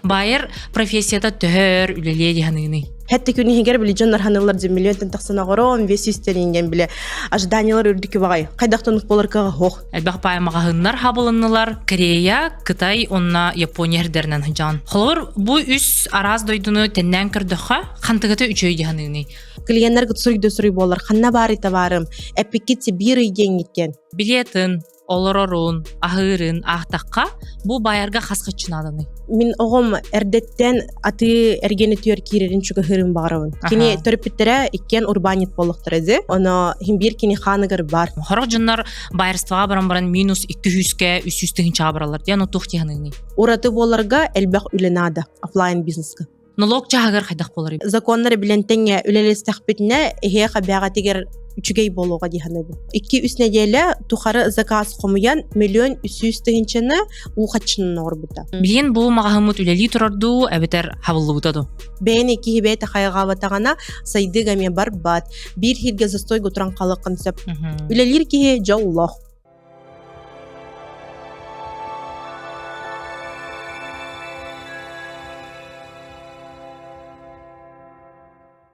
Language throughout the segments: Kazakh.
Байыр профессията төхөр үлеле диханыны. Хәтта күні хегер біле жандар ханылар дем миллион тентақсына ғорон, весюстелінген біле ожиданиялар үрдікі бағай. Қайдақтанық болар каға хоқ. Әлбәқ паймағағынлар хабылынылар Корея, Кытай, онна Япония хердернен хыжан. Холор бу үс араз дойдуны теннен кірдіға қантығыты үчөй диханыны. Клиенттер гыцурыйды сұрый болар. Қанна бары табарым. Әпекетсе бір үйген еткен. Билетін, олорорун, ахырын, ақтаққа бу байырға қасқы чынадыны. Мен оғым әрдеттен аты әргені түйер керерін чүгі хырын бағырауын. Кені төріпіттері еккен урбанит болықтыр еді. Оны бір кені қанығыр бар. Хорық жынлар байырстваға баран-баран минус 200-ке 300-тігін чабыралар. Ден ұтуқ дегеніңі. Ураты боларға әлбәқ үленады офлайн бизнесқа. Налог жағығыр қайдақ болар. Законлары білен тәңе үлелес тәқпетіне еға бәға тегер үчігей болуға дейханы бұл. 2-3 неделе тұқары заказ қомыян миллион 300 тігіншіні ұлғатшының оғыр бұта. Білен бұл мағамыт үлелі тұрарду, әбетер хавылы бұтаду. Бәйін екі хебеті қайға батағана сайдыға мен бар бат. Bir хирге застой ғұтыран қалы қынсып. Үлелер кеге жаулақ.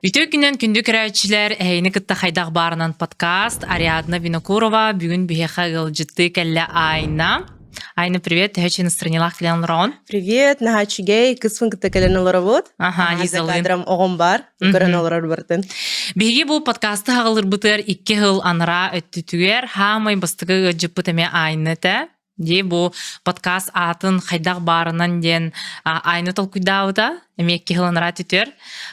Үтө күнен күнді көрәтшілер әйіні кітті қайдақ барынан подкаст Ариадна Винокурова бүгін бүйеқа ғылжытты кәлі Айна. Айна, привет, тәхечі настранилақ кілен лұрауын. Привет, нағачыгей, кыспын кітті кәлін лұравуд. Лизалын. Кадрам оғым бар, көрін олырар бартын. Беге бұл подкасты ғалыр бұтыр 2 ғыл аныра өттітігер, хамай бастығы жыппытаме Айнеті. Де бұл подкаст атын қайдақ барынан ден Айны толкуйдауыда, әме 2 ғыл аныра түтер.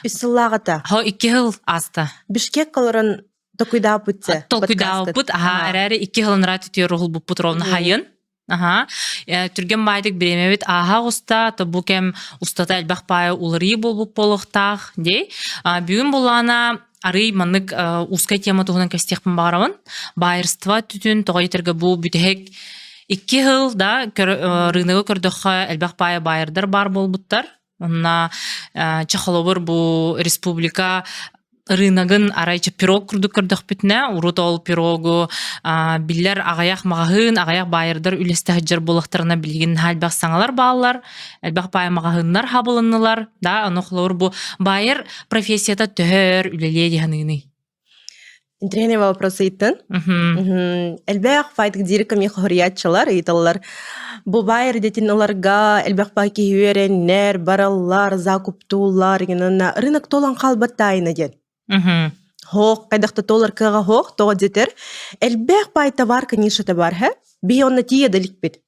Үсіллағыта. 2 ғыл асты. Бішкек қалырын толкуйдау бұтсы. Толкуйдау бұт, әрәрі 2 ғыл аныра түтер ұғыл бұп бұтыровны хайын. Түрген байдық біремевет аға ұста, бұл кәм ұстата әлбәқ байы ұлыры бұл болықтақ, де. Бүгін болана арый маннык ускай тема туғынан көстекпін бағарауын. Байырства түтін тоға етіргі бұл бүтек 2 ғыл да рынығы көрдіққа әлбәқ байы байырдар бар бол бұттар. Онна чақылыбыр бұл республика рыногын арайчы пирог күрдік көрдіқ бітіне, урутол пирогу, білер ағаяқ мағағын, ағаяқ байырдар үлесті ғыджар болықтарына білген әлбәқ саңалар балалар, әлбәқ байы мағағынлар хабылынылар, да, анықлауыр бұл байыр профессията төхөр үлеле дегенігіні. Интересный вопрос ейтін. Әлбәқ файдық дирекам еқориятчылар, ейталар. Бұл байыр детін оларға әлбәқ байки үйерен, нәр, баралар, закуптулар, рынок толан қалбаттайын ден. Хоқ, қайдақты толар кыға хоқ, тоға детер. Әлбәқ бай тавар канишата бар, бейі онна тие далік бет.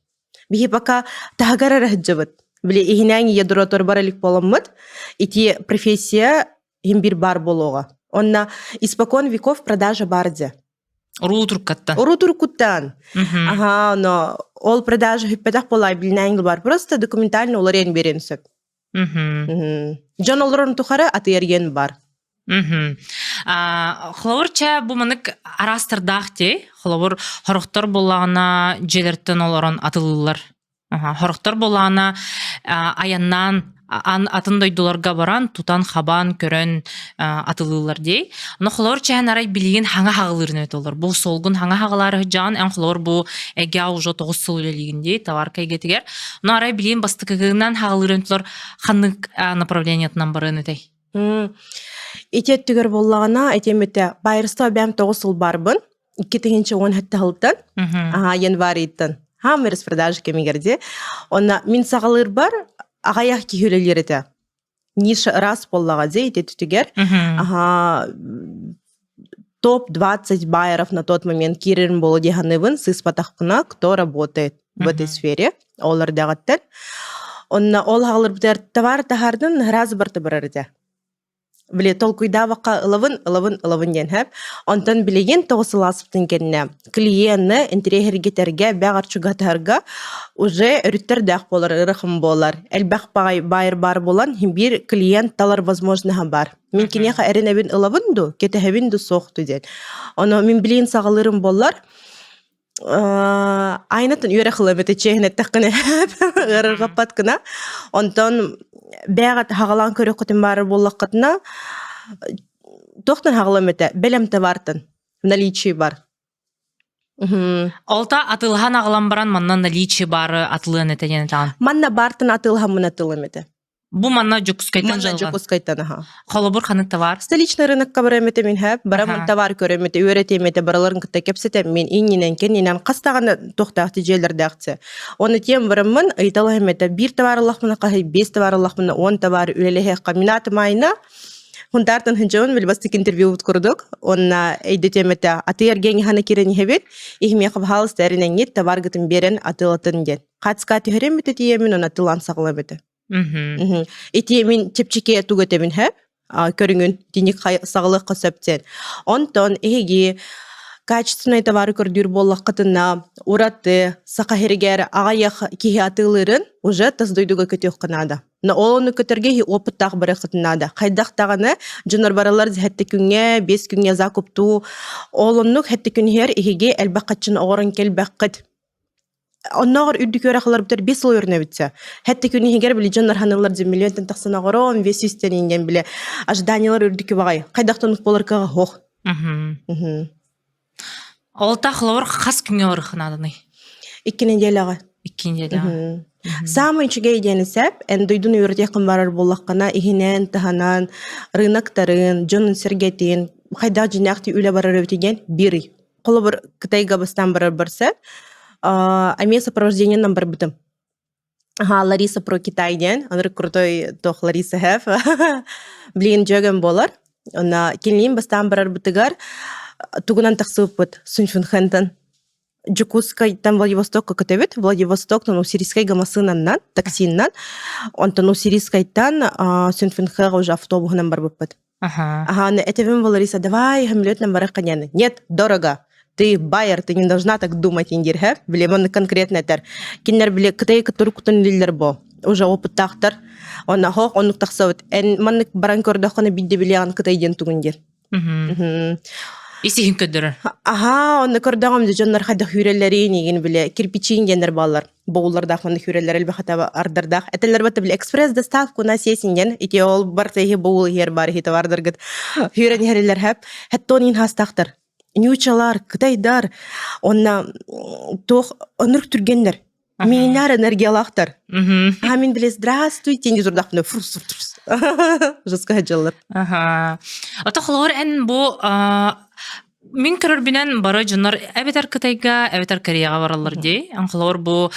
Бейі бака тағағара рахджа бет. Біле, ехінәңі ядуратор баралік боламыд, ити профессия ембір бар болуға. Онна испокон веков продажа барды. Уру туркатта. Уру туркуттан. Но ол продажа хиппетах болай білнәңгі бар. Просто документально оларен берен сөп. Жан оларын тухары аты ерген бар. Хлауырча бұл мұнық арастырдақ де, хлауыр хорықтар болағына желерттен оларын атылылар. Хорықтар болағына аяннан атындойдуларға баран тутан хабан көрін атылылар дей. Оны хлауыр чәйін арай білген хаңа хағылырын өт олар. Бұл солғын хаңа хағылары жан, ән хлауыр бұл әге аужо 9 сыл өлелігінде таварка егетігер. Оны арай білген бастықығынан хағылырын өтілер қанық направлениятынан барын өтей. Итет түгер болағына, әтеметі байырыста бәм 9 сыл барбын, 2-10 хәтті ғылттан, январ еттін. Хам распродажы кемегерде. Оны мен сағалыр бар, ағаяқ кейхөлелер еті. Ниша раз болаға де, итет түгер. Топ-20 байеров на тот момент кирерін болу дегеневін сыспатақпына, кто работает в этой сфере, олар дағаттен. Оны ол ғалыр бұтар товар тағардың раз барты барарды. Біле, толкуйдавақа ылывын ден хэп. Онтан білеген тоғысыласыптың кенне. Клиентны интерегергетерге, бәғар чугатарға уже үріттер дәқ болар, ырықым болар. Әлбәқ байыр бар болан, бір клиент талар возможныға бар. Мен кенеға әрінәбін ылывынду, кетәхәбін ду соқты ден. Оны мен білеген сағалырым болар, айнатын үйрі қылыметі чейін әттіққіне ырырға паткына. Онтан бәғат хағалан көрі құтын бары болаққытына тоқтын хағаламеті бәлемті бартын, наличие бар. Олта атылған ағылан баран маннан наличие бары атылығын әтеген әтаған? Манна бартын атылған мұн атыламеті. Бу манна жокускайтан Манна жалган. жокускайтан, аха. Холобур ханы товар. Столичный рынокка барамете мен хэп, барамын Аха. товар көремете, өретемете, бараларын кытта кепсетем мен иннинен кеннинен қастағаны тоқтақты жерлердәқті. Оны тем барамын, айталахымета, бір товар Аллахмына қахи, 5 товар Аллахмына, 10 товар үлелеге қаминаты майна, Хундартан хынжауын білбастық интервью ұткұрдық. Онна әйдетемете, аты ергені ханы керені хебет, ихме қабхалыс дәрінен ет товар гытын берен атылатын ден. Қатысқа түйремете тиемін, он атылан сағыламете. Ити мен чепчеке тугатемин хэ көрүнгүн диник саглык кысыптен. Онтон эги качественный товары көрдүр боллакытына ураты сакахергер агаяк кихиатылырын уже таздойдуга көтөк кынада. На олону көтөрге опыт так баракытынада. Кайдактаганы жонор баралар хетте күнгө 5 күнгө закупту олоннук хетте күнһер эги элбакчын орын келбакыт. Онногор үрдүкөр ахлар битер 5 ой өрнөбүтсө. Хетте күнү хигер биле жоннор ханылар миллионтен таксана горон 500 инген биле ожиданиялар үрдүкө багай. Кайдактан боларга хох. Олта холобур хас күнгө барханадыны. 2 неделяга. 2 неделя. Самый чиге иденисеп, эндойдун үрдүк кымбарар боллаккана ихинен таханан рыноктарын, жонун сергетин, кайда жинакты үле барар өтеген бири. Холобур Кытайга бастан барар барса, ами сопровождение номер битым. Лариса про Китай ден, анры крутой тох Лариса хеф. Блин жөгөн болар. Она келин бастан барар битыгар тугунан таксып бит Суньфунхэнтен. Жукускай там Владивостокка көтөбөт, Владивостоктон Уссурийскай гамасынаннан, таксиннан, онтон Уссурийскайтан Суньфунхэга уже автобусынан бар бит. Ага, этевим Лариса, давай хамлётнан бара каняны. Нет, дорого. Ты байер, ты не должна так думать, индирхэ. Биле, он конкретно тер. Кинер биле, кытай кытыр кутун лиллер бо. Уже опыт тахтар. Он ахох, он тахсавыт. Эн маннык баран көрдөханы бидде биле ан кытай ден тугундер. Исихин көдөрөр. Ага, он көрдөгөм де жоннар хада хүрелери неген биле, кирпичин гендер баллар. Боуларда ханы хүрелер элбахата ардардах. Этелер бата биле экспресс доставку на сесинген. Ити ол бартеги боул хер бар хите вардыргыт. Хүрен херелер хеп. Хеттонин хастахтар. Нючалар, Кытайдар, онна тох онырк түргендер. Минар энергиялахтар. Амин биле здравствуйте, не зурдахны фрус. Жеска хаджалар. Ата холор эн бу Мин көрөр бинен бары жонор эбетер Кытайга, эбетер Кореяга баралар дей. Анхолор бу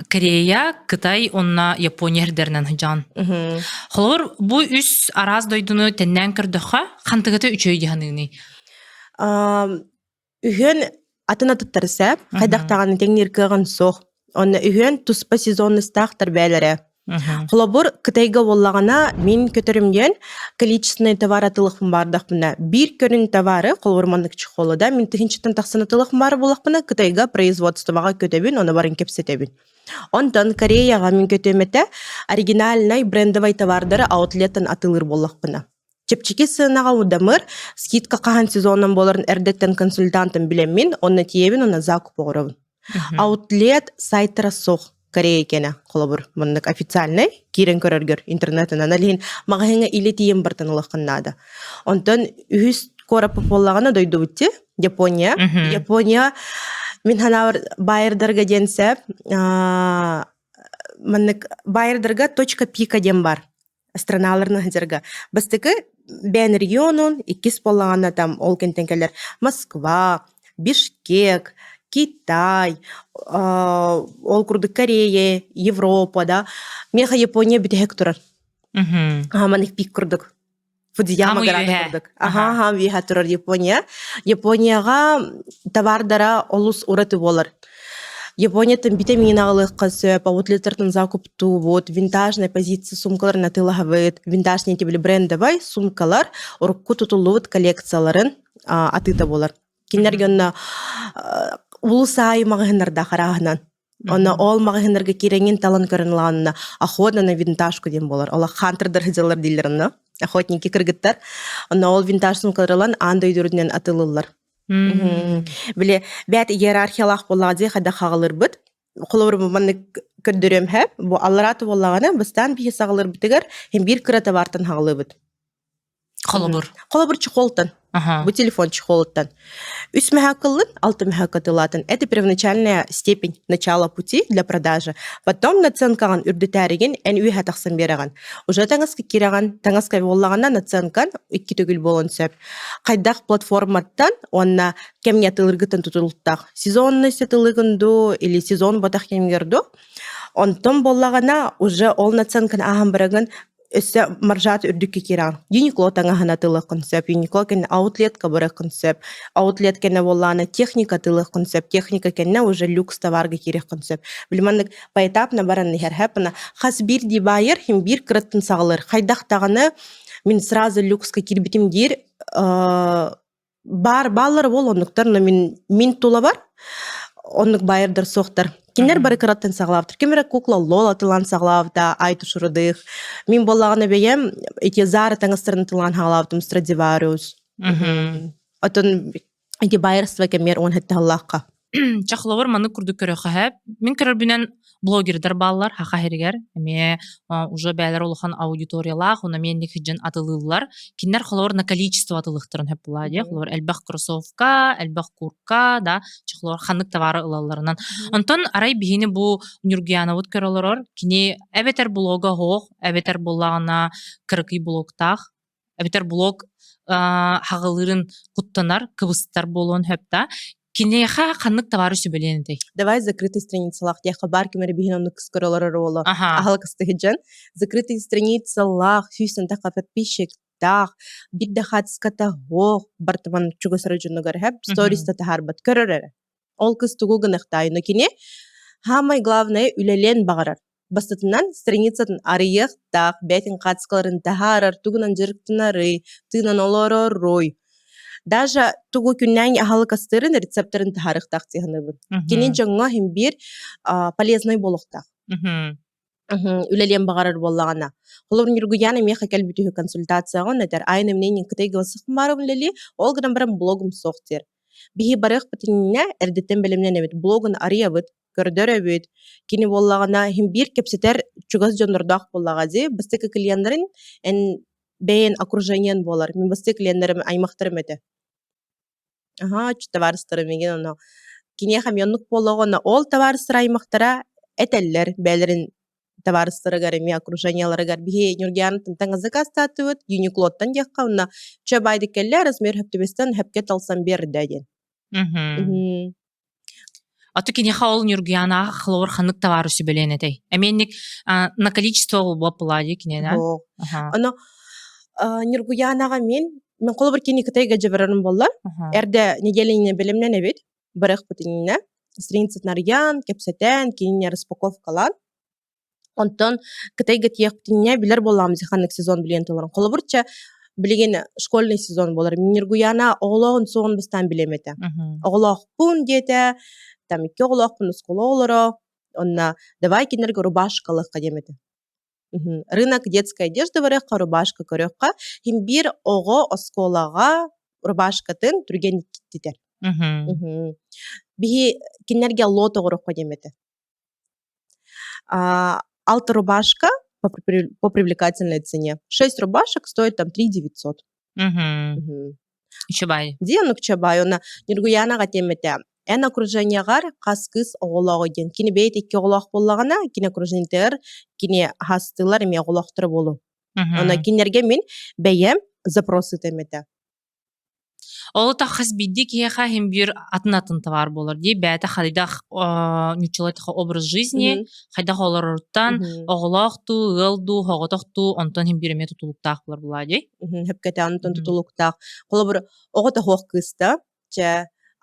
Корея, Кытай, онна Япония хердернен хыжан. Холор бу үс араз дойдуну теннен көрдөха, хантыгыты үчөй диханыгыны. Үхен атына тұттарсап, қайдақтағаны теңнер кыған соқ. Оны үхен туспа сезонны стақтар бәлері. Холобур Кытайга боллағана мен көтірімден количественный товар атылықпын бардақпына. Bir көрін товары қолғырмандық чықолыда мен тіхіншіттен тақсын атылықпын бары болақпына Кытайга производствоға көтебін, оны барын кепсетебін. Онтан Кореяға мен көтемете оригинальный брендовый товардары аутлеттен атылыр болақпына. Чепчеки сынаға удамыр, скидка қахан сезонын боларын әрдеттен консультантын білем мен, оны тиебін, оны закуп оғырабын. Аутлет сайтыра соқ Корея екені қолабыр. Мұндық официальный, керен көрергер интернетін аналиhin мағайыңа илі тием бартынылықыннады. Онтан үхіс қорапы болағына дойду бітті, Япония. Япония, мен ханавар байырдарға денсеп, байырдарға точка пика ден бар. Страналарны хәзерге. Бастыкы бән регионун 2 болағана там ол кентенкелер Москва, Бишкек, Китай, ол күрді Корея, Европа, да. Меха Япония бітек тұрар. Маник пик күрдік. Фудзияма гараны күрдік. Ага, виха тұрар Япония. Японияға товардара олус ураты болар. Японияттан витамин ағылық қасып, аутлеттердің закупту, вот, винтажная позиция сумкалар на тылағавыд, винтажный тебілі брендовай сумкалар, ұрыққы тұтылуыд коллекцияларын атыта болар. Кенергенна улысай мағығынарда қарағынан. Оны ол мағығынарға кереңін талан көрінлағанына охотна на винтажку ден болар. Ола хантырдар хызалар дейлеріні, охотники кіргіттар. Оны ол винтаж сумкаларылан андай дүрдінен атылылар. Біле, бәт иерархиялақ болағыды қада қағылыр бұд. Қолыбыр мұманны көрдірем әп, бұл аллараты болағаны бұстан бейі сағылыр бұтығар, hem bir kırata vartan hağılı бұд. Қолыбыр? Қолыбыр чықолтан. Ага. Бу телефончик холоттан. 3 мегакылын, 6 мегакатылатын. Это первоначальная степень начала пути для продажи. Потом наценкаган үрдүтәреген эн үйә тақсан береген. Уже таңаска киреген, таңаска боллаганда наценкан 2 түгел болон сөп. Кайдак платформаттан онна кемне тылыргытын тутулуттак. Сезонный сетылыгынду или сезон батак кемгерду. Онтон боллагана уже ол наценкан ахам береген өсө маржат үрдүкке киран. Uniqlo таңа хана тылы концепт, Uniqlo кен аутлет кабыры концепт, аутлет кене болланы техника тылы концепт, техника кене уже люкс товарга кирек концепт. Билмандык поэтапно баран нехер хапына, хас бир ди байер, хим бир кырыттын сағылыр. Хайдақ тағаны мен сразу люкска кирбитим дир, бар баллар бол онуктар, но мен тула бар, онук байердар соқтар. Кинер бары кыраттын сағлавдыр. Кемері кукла лола тылан сағлавда, ай тушырдық. Мен болағаны бейем, эти зары таңыстырын тылан сағлавдым, Stradivarius. Отын эти байерства кемер он хетті Аллахқа. Чахловар маны курду көрө хаб. Мен көрөр бүнен блогердар баллар хака хергер. Эме уже бәйләр улахан аудиториялах, уна мен хиджен атылылар. Кинер хлор на количество атылыктырын хеп булади. Хлор элбах кроссовка, элбах куртка, да, чахлор ханнык товары ылаларынан. Антон арай бихини бу Нургияна вот көрөлөр. Кини эбетер блога хох, эбетер буллагына кыркый блогтах, эбетер блог хагылырын куттанар, кыбыстар болон хепта. Кинеха ханнык товары сөбелендей. Давай закрытые страницы лах. Я хабар кемер бихин онук скоролары рола. Ахалка стыгиджан. Закрытые страницы лах. Фюсен таха подписчик тах. Бидда хатската хох. Бартаман чугасараджуну гархаб. Сторис татахар бат көрөрөр. Ол кыз тугуганахтай. Но кине хамай главное үлелен багарар. Бастатынан страницатын арыйық тах. Бәтин хатскаларын тахарар. Тугунан жырктынары. Тынан олоро рой. Даже тугу күннәң ахалыкастырын рецепторын тахарық тахтиханыбын. Кенен жаңа хим бир полезный болуқтақ. Үлелен бағарар боллағана. Холор Нургияна меха кәлбітігі консультацияға нәдер айны мненен кітайгі васық марым лели, олғыдан бірім блогым соқтер. Бихи барық бітініне әрдеттен білімнен әбет блогын ария біт, көрдір әбет. Кені боллағана хим бир кепсетер чугаз жонырдақ боллағази, бастықы клиентларын бәйін окружениен болар. Мен басты клиентлерім аймақтырым әді. Товарыстырым еген оны. Кене хамионлық болуғаны ол товарыстыр аймақтыра әтәлілер, бәлерін товарыстыры ғарыми, окружениялары ғар. Бихе Нургиянытын таңызы қастаты өт, Uniqlo'ттан яққа ұнна. Чөбайды кәлі размер хөптібестен хөпке талсан бер дәден. Аты кинеха ол Нургияна хлор ханнык товары сөбеленедей. Әменник на количество ол бапылади кинена. Оны Нургиянаға мен қолы бір кені кітайға жабырарым болар. Әрді неделіне білімнен әбет, біріқ бұтынына, страницатын ариян, кепсетен, кеніне распаковкалан. Онтон кітайға тиек бұтынына білер боламыз ханнык сезон білен толарын. Қолы бірче білеген школьный сезон болар. Нургияна оғылағын соғын бұстан білемеді. Оғылақ бұн деді, там екі оғылақ бұн ұсколы олары, онна давай кенерге рубашкалық қадемеді. Рынок детской одежды барыққа рубашка көріққа, хим бир оғы осколаға рубашкатын түрген киттетер. Бихи кенерге лото ғырыққа демеді. 6 рубашка по привлекательной цене. 6 рубашек стоит там 3900. Чабай. Диянук чабай, она Нургиянаға темеді. Ән окружениягар қас-кыз оғылағы ген. Кені бейт 2 оғылақ болағына, кені окружениятер, кені хастылар еме оғылақтыры болу. Она кенерге мен бәйем запросы темеді. Ол тахас бидди кеха хим бир атын товар болар ди. Бәті халидах нючалайтыға образ жизни, хайдах олар ұрттан, оғылақту, ғылду, хоғытақту, онтан хим биреме тұтылықтақ болар болар ди. Хепкеті антон тұтылықтақ. Қолы бір оғыта хоқ кызда,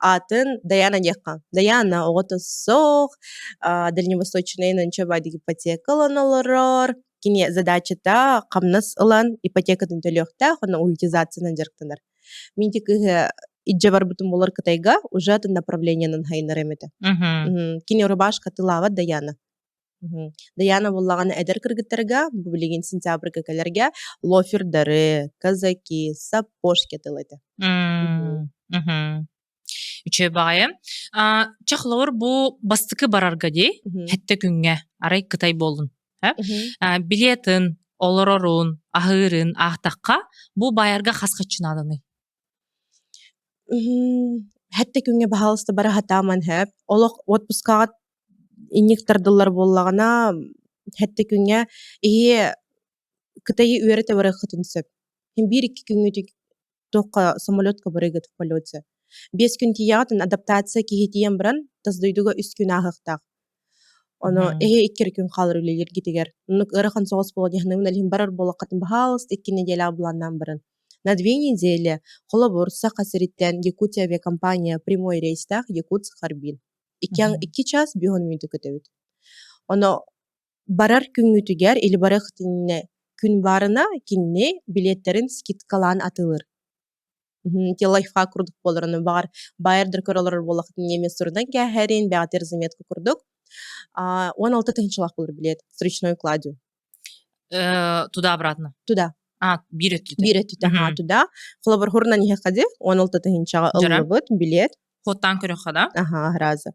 атын Даяна дияқан. Даяна оғыта соқ, дальневосточный нанчабайды ипотекалан оларар. Кене задачата қамнас ылан ипотекатын төліқта, қона уютизацияны жарқтанар. Мен тек иджа бар бұтын болар кытайға, уже атын направлениянын хайнар әмеді. Кене рубашка тылава Даяна. Даяна болағаны әдір кіргіттарға, бұл білеген сентябрға кәлерге лофердары, казаки, саппошке тылайды. Üçe bağayım. Çaxlawar bu bastıkı bararga de, hette günge aray kıtay bolun. Biletin, olororun, ahırın, ahtaqqa bu bayarga xasqa çınadını. Хәтте күнгө баһалысты бара хатаман хэп. Олох отпускаат инник тардылар боллагана хәтте күнгө ие кытайы үөрете бара хытынсып. Хим бир икки күнгө тоққа самолетка барыгыт в полете. 5 күн тиятын адаптация кихитиен бран таздойдуга 3 күн ахыктак. Оно иккер күн қалыр үлелер гитигер. Нук ырахан соғыс боло дихнымын әлхин барар болақатын бахалыс 2 неделя буланнан баран. На 2 недели Холобур Саха-Сириттен Якутия авиакомпания прямой рейстах Якутск-Харбин. 2 час 5 минуты көтөбүт. Оно барар күнгө түгер или барахтинне күн барына кинне билеттерин скидкалан атылыр. Те лайфха курдук болорunu бар байырдыр көрөлөр болакты немес сурдан кәһәрин бәгатер заметка курдук. 16 тыгынчылак булыр билет с ручной кладью. Туда-обратно. Туда. Бир Ага, туда. Холобор хурна не хади 16 тыгынчага ылыбыт билет. Хоттан көрө хада. Ага, раза.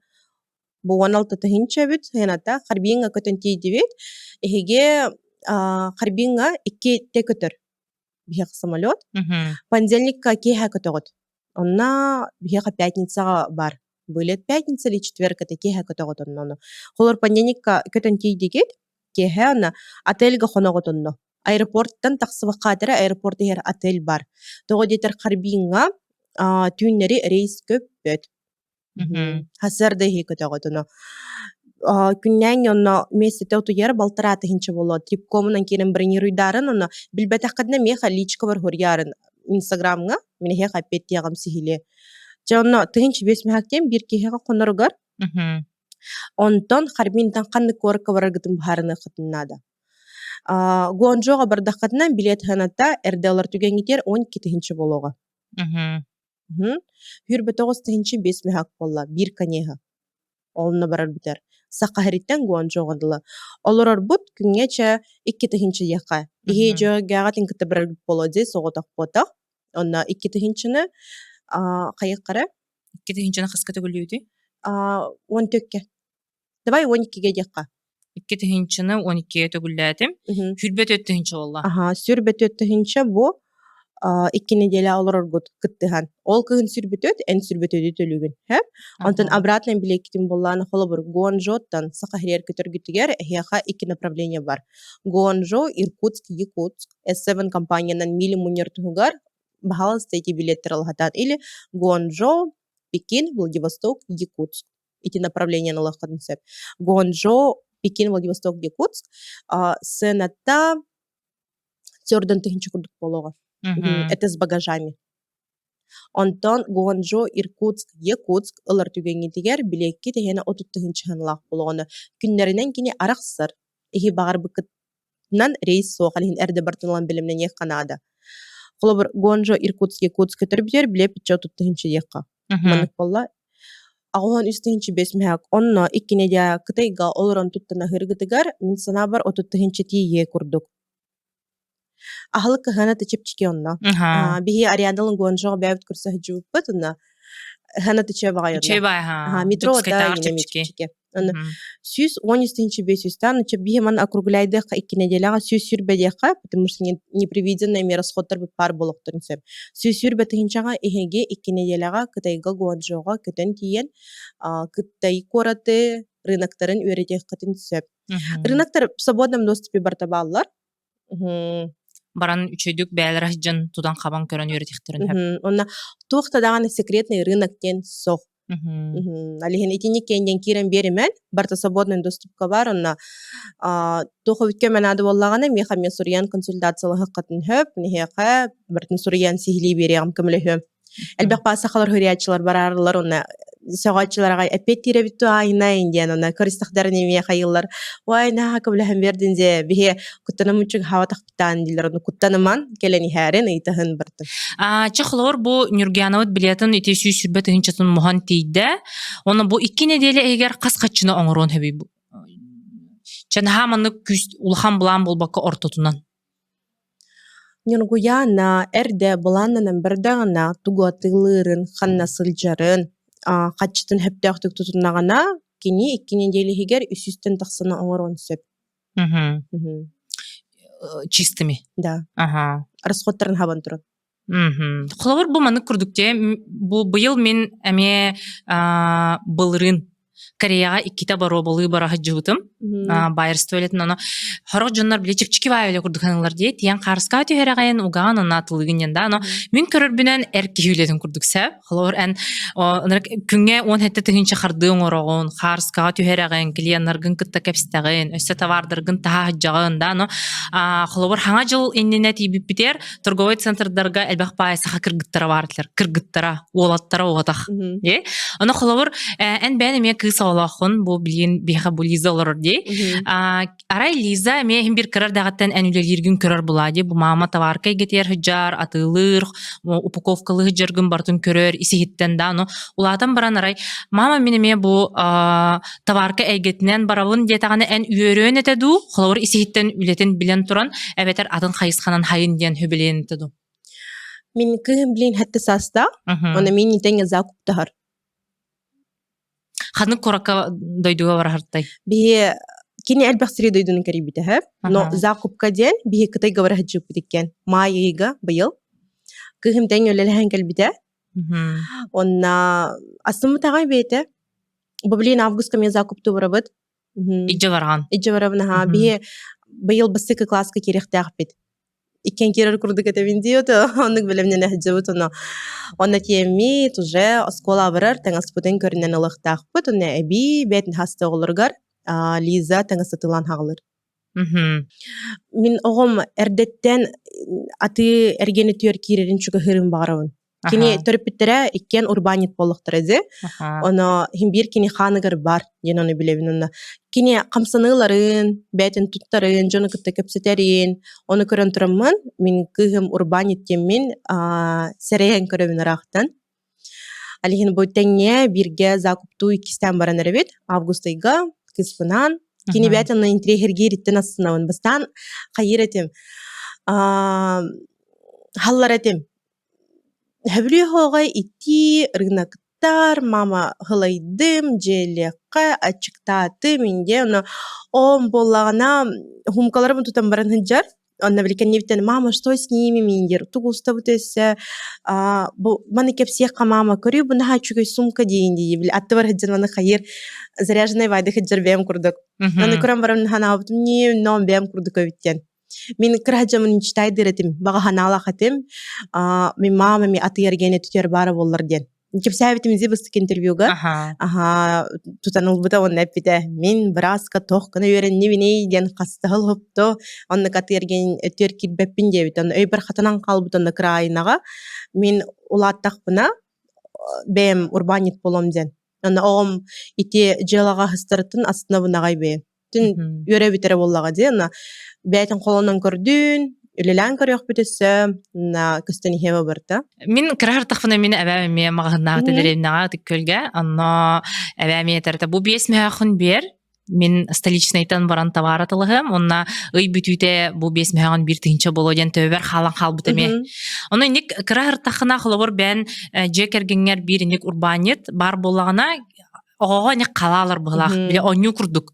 Бу 16 тыгынча бит, хената Харбинга көтөн тийдибит. Эге Харбинга 2 те көтөр. Бихак самолет. Понедельникка кеха көтөгөт. Онна бихака пятницага бар. Билет пятница или четверга те кеха көтөгөт онно. Холор понедельникка көтөн тийдигит. Кеха ана отельга хоногот онно. Аэропорттан таксыба кадыра аэропортта хер отель бар. Того детер Харбинга түннери рейс көп бөт. Хасарда хи көтөгөт онно. Күннән онно месте тоту яр балтыраты хинче боло. Трипкомунан кирен бронируйдарын онно билбетаккадна меха личка бар хорьярын Инстаграмга мене хека петтиягам сихиле. Жонно тыгынчы 5 мехактен бир кехега коноргар. Онтон Харбинтан канды корка барагытын баарыны хытыннада. Гуанчжоға бардаққатынан билет ханатта эрделар түгенгитер 12 тыгынчы болога. Хүрбе 9 тыгынчы 5 мехак болла. Бир канеха. Олна барар битер. Сақахариттен Гуанчжоғадыла. Олорар бут күнгече 2 тыгынчы яқа. Ихе жо гағатын кыты барар болоде соғытақ ботақ. Онна 2 тыгынчыны қайық қара? 2 тыгынчыны қысқы төгілуді? 14-ке. Давай 12-ге яқа. 2 тыгынчыны 12-ге төгілдәдім. Хүрбе 4 тыгынчы болла. Сүрбе 4 тыгынчы бу 2 неделя олорар год кыттыхан. Ол кыгын сүрбе 4, эн сүрбе 4 төлүгін. Онтан обратно билетин болланы холобур Гуанчжоттан Сахахирер көтөргүтүгер эхяха 2 направление бар. Гуанчжоу, Иркутск, Якутск. S7 компаниянан мили мунер тугар бахалыс эти билеттер алгатан или Гуанчжоу, Пекин, Владивосток, Якутск. Эти направления налахатын сеп. Гуанчжоу, Пекин, Владивосток, Якутск. Сената сёрден тыгынчы курдук болога. Это с багажами. Онтон Гуанчжоу, Иркутск, Якутск ылар түгенгитигер билекки тегене 30 тыгынчы ханлах болгону. Күннеринен кини араксыр. Эхи багар быкытнан рейс соохалин эрде бартынлан билимнен ек Канада. Холобур Гуанчжоу, Иркутск, Якутск көтөрбүтер биле 30 тыгынчы екка. Манык болла. Агуан 3 тыгынчы 5 мехак. Онно 2 неделя кытайга олорон туттана хыргытыгар мин сана бар 30 тыгынчы тие курдук. Ахлык хана течепчики онно. Бихи ариадалын Гуанчжоу бәбит курса хыжубыт онно. Хана течебай онно. Течебай метро да течепчики. Онно сүз 13 тыгынчы 500-тан уче бихи ман округляйды 2 неделяга сүз сүрбедека, потому что непредвиденный расходтар бар болоктурун сеп. Сүз сүрбе тыгынчага эхеге 2 неделяга Кытайга Гуанчжоуга көтөн тиен Кытай кораты рыноктарын үйрөтек кытын сеп. Рыноктар в свободном доступе бартабаллар. Баран үчөйдүк бәлер жан тудан кабан көрөн үйрөтектерин. Онна туктадаган секретный рынок кен сох. Алихин итиник кенден кирен беримен барта свободный доступка бар. Онна тохо үткөмен ады боллаганы меха мен сурьян консультациялыгы катын хөп, нехеха бартын сурьян сихили берегам көмөлө. Элбек пасахалар хөрячылар барарлар, онна сөгачыларга эпет тиребиту айна индиан, онна користахдарны меха йыллар. Вай на көмөлөм бердинзе бихе куттаным үчүн хава тактан дилер, онна куттаныман келени хәрен ыйтахын бартын. Чахлор бу Нургановут билетин ите сүрбе тыгынчысын мохан тийде. Оны бу 2 неделе эгер каскачыны оңорон хеби бу. Чан хаманы күз улхан булан болбакка ортотунан. Нюргуяна эрде буланнан бирдагына тугатылырын, ханна сылжарын, качтын хептактык тутунагана кини 2 неделе эгер үсүстен таксына оңорон сеп. Чистыми. Да. Расходтарын хабан турат. Холовор бу маны күрдүкте бу быйыл мен эме былырын Кореяга икките бару болы бараха жыбытым. Байырс туалетін оны хорог жоннор биле чикчики вайылы курдуканалар дей тиян карыска төһөрөгайын угаан ана тылыгын да но мен көрөрбүнөн эрки хүледин курдукса холор эн күнгө 10 хетте тыгынча хардыың орогон карыска төһөрөгайын клиенттаргын кытта кепстагын өссө товардыргын таа жагын да но холор хаңа жыл иннене тибип битер торговый центрдарга элбах пайсаха кыргыттара бардылар кыргыттара уолаттара угатах е аны холор эн бен эме кысалахын бу билин биха бу Лиза олор дей. Арай Лиза эме хим бир кырар дагаттан энүлелиргин көрөр булади. Бу мама товарка гетер хыжар, атылыр, упаковкалы хыжаргын бартын көрөр, исихиттен да. Но улатан баран арай мама мен эме бу товарка эйгетинен барабын детаганы эн үйөрөн этеду. Холор исихиттен үлетен билен туран, эбетер атын хайысханан хайын ден хөбелен этеду. Min kıhım bilin hette sasta, ona min nitenge zakuptahar. Хадны корака дойдуга бар хартай. Бие кини элбахсри дойдунун карибитахар, но закупка ден бие кытай гавар хаджуп биткен. Майыга быйыл. Кыхым тен өлелен калбите. Онна асымы тагай бете. Бублин августка мен закупту барабыт. Иджа барган. Иджа барабын ха бие быйыл басыка класска керехтах бит. Икен керер курдук этебин диото, онук билемнен хаджабыт оны. Онна теми уже оскола барар, таңаспутен көрінен ылықтақ бұд, оны әбі бәтін хаста олыргар, Лиза таңасытылан хағылыр. Мен оғым әрдеттен аты әргені түйер керерін чүгі хырын бағарауын. Кені төріпіттері икен урбанит болықтыр әзі, оны химбир кені ханығыр бар, ен оны білевін оны. Кені қамсаныларын, бәтін тұттарын, жоны күтті көпсетерін, оны көрін тұрымын, мен күйім урбанит теммен сәрейін көрімін ұрақтан. Алихин бұл тәңе бірге закупту икістен баран әрбет, августайға, кіспінан, кені бәтін интригерге реттен асынауын. Бастан қайыр етім, халлар етім. Хэвлі хоғай ити рынактар, мама хылайдым, желеққа, ачықтаты, менде, оны он болағына хумкаларымын тұтан баран хынжар. Онна білкен невтен, мама, что с ними, мендер? Тугу ұстабыт өсі, маны кепсеққа мама көрі, бұны хачугай сумка дейінді, ебіл. Атты бар хыджан, маны қайыр заряженай вайды хыджар бәм күрдік. Оны көрім барам хана абытым, не, но бәм күрдік өйттен. Мен кырхажамын читайдыр этим, бага ханалах этим, мен мама ми аты ергене түтер бары боллар ден. Кеп сәбитимизи быстык интервьюга, тутаныл бута он эпите, мен браска тоқканы өрен невиней ден қастығыл хопто, онны аты ерген өтер кирбеппин дебит, онны өй бір қатанан қалбытонны крайынаға, мен улаттақ бұна, бәм урбанит болом ден. Онны оғым ити желаға хыстырытын астына бұнағай бе. Түн өре битере боллаға ден, бәйтін қолынан көрдін, үлелән көрек бітісі, күстен хева бұрды. Мен кірар тақпына мені әбәмеме мағынағы тәдіревнаға тік көлге, анно әбәме етәрді. Бұл бес мәхін бер, мен столичнайтан баран тавар атылығым, онна үй бүтүйте бұл бес мәхін бір түйінші болуден төбер қалан қал бұтыме. Оны нек кірар тақына қылығыр бән жекергенер бір нек урбанет бар болағына, оғаға не қалалар бұғылақ, біле оңю күрдік.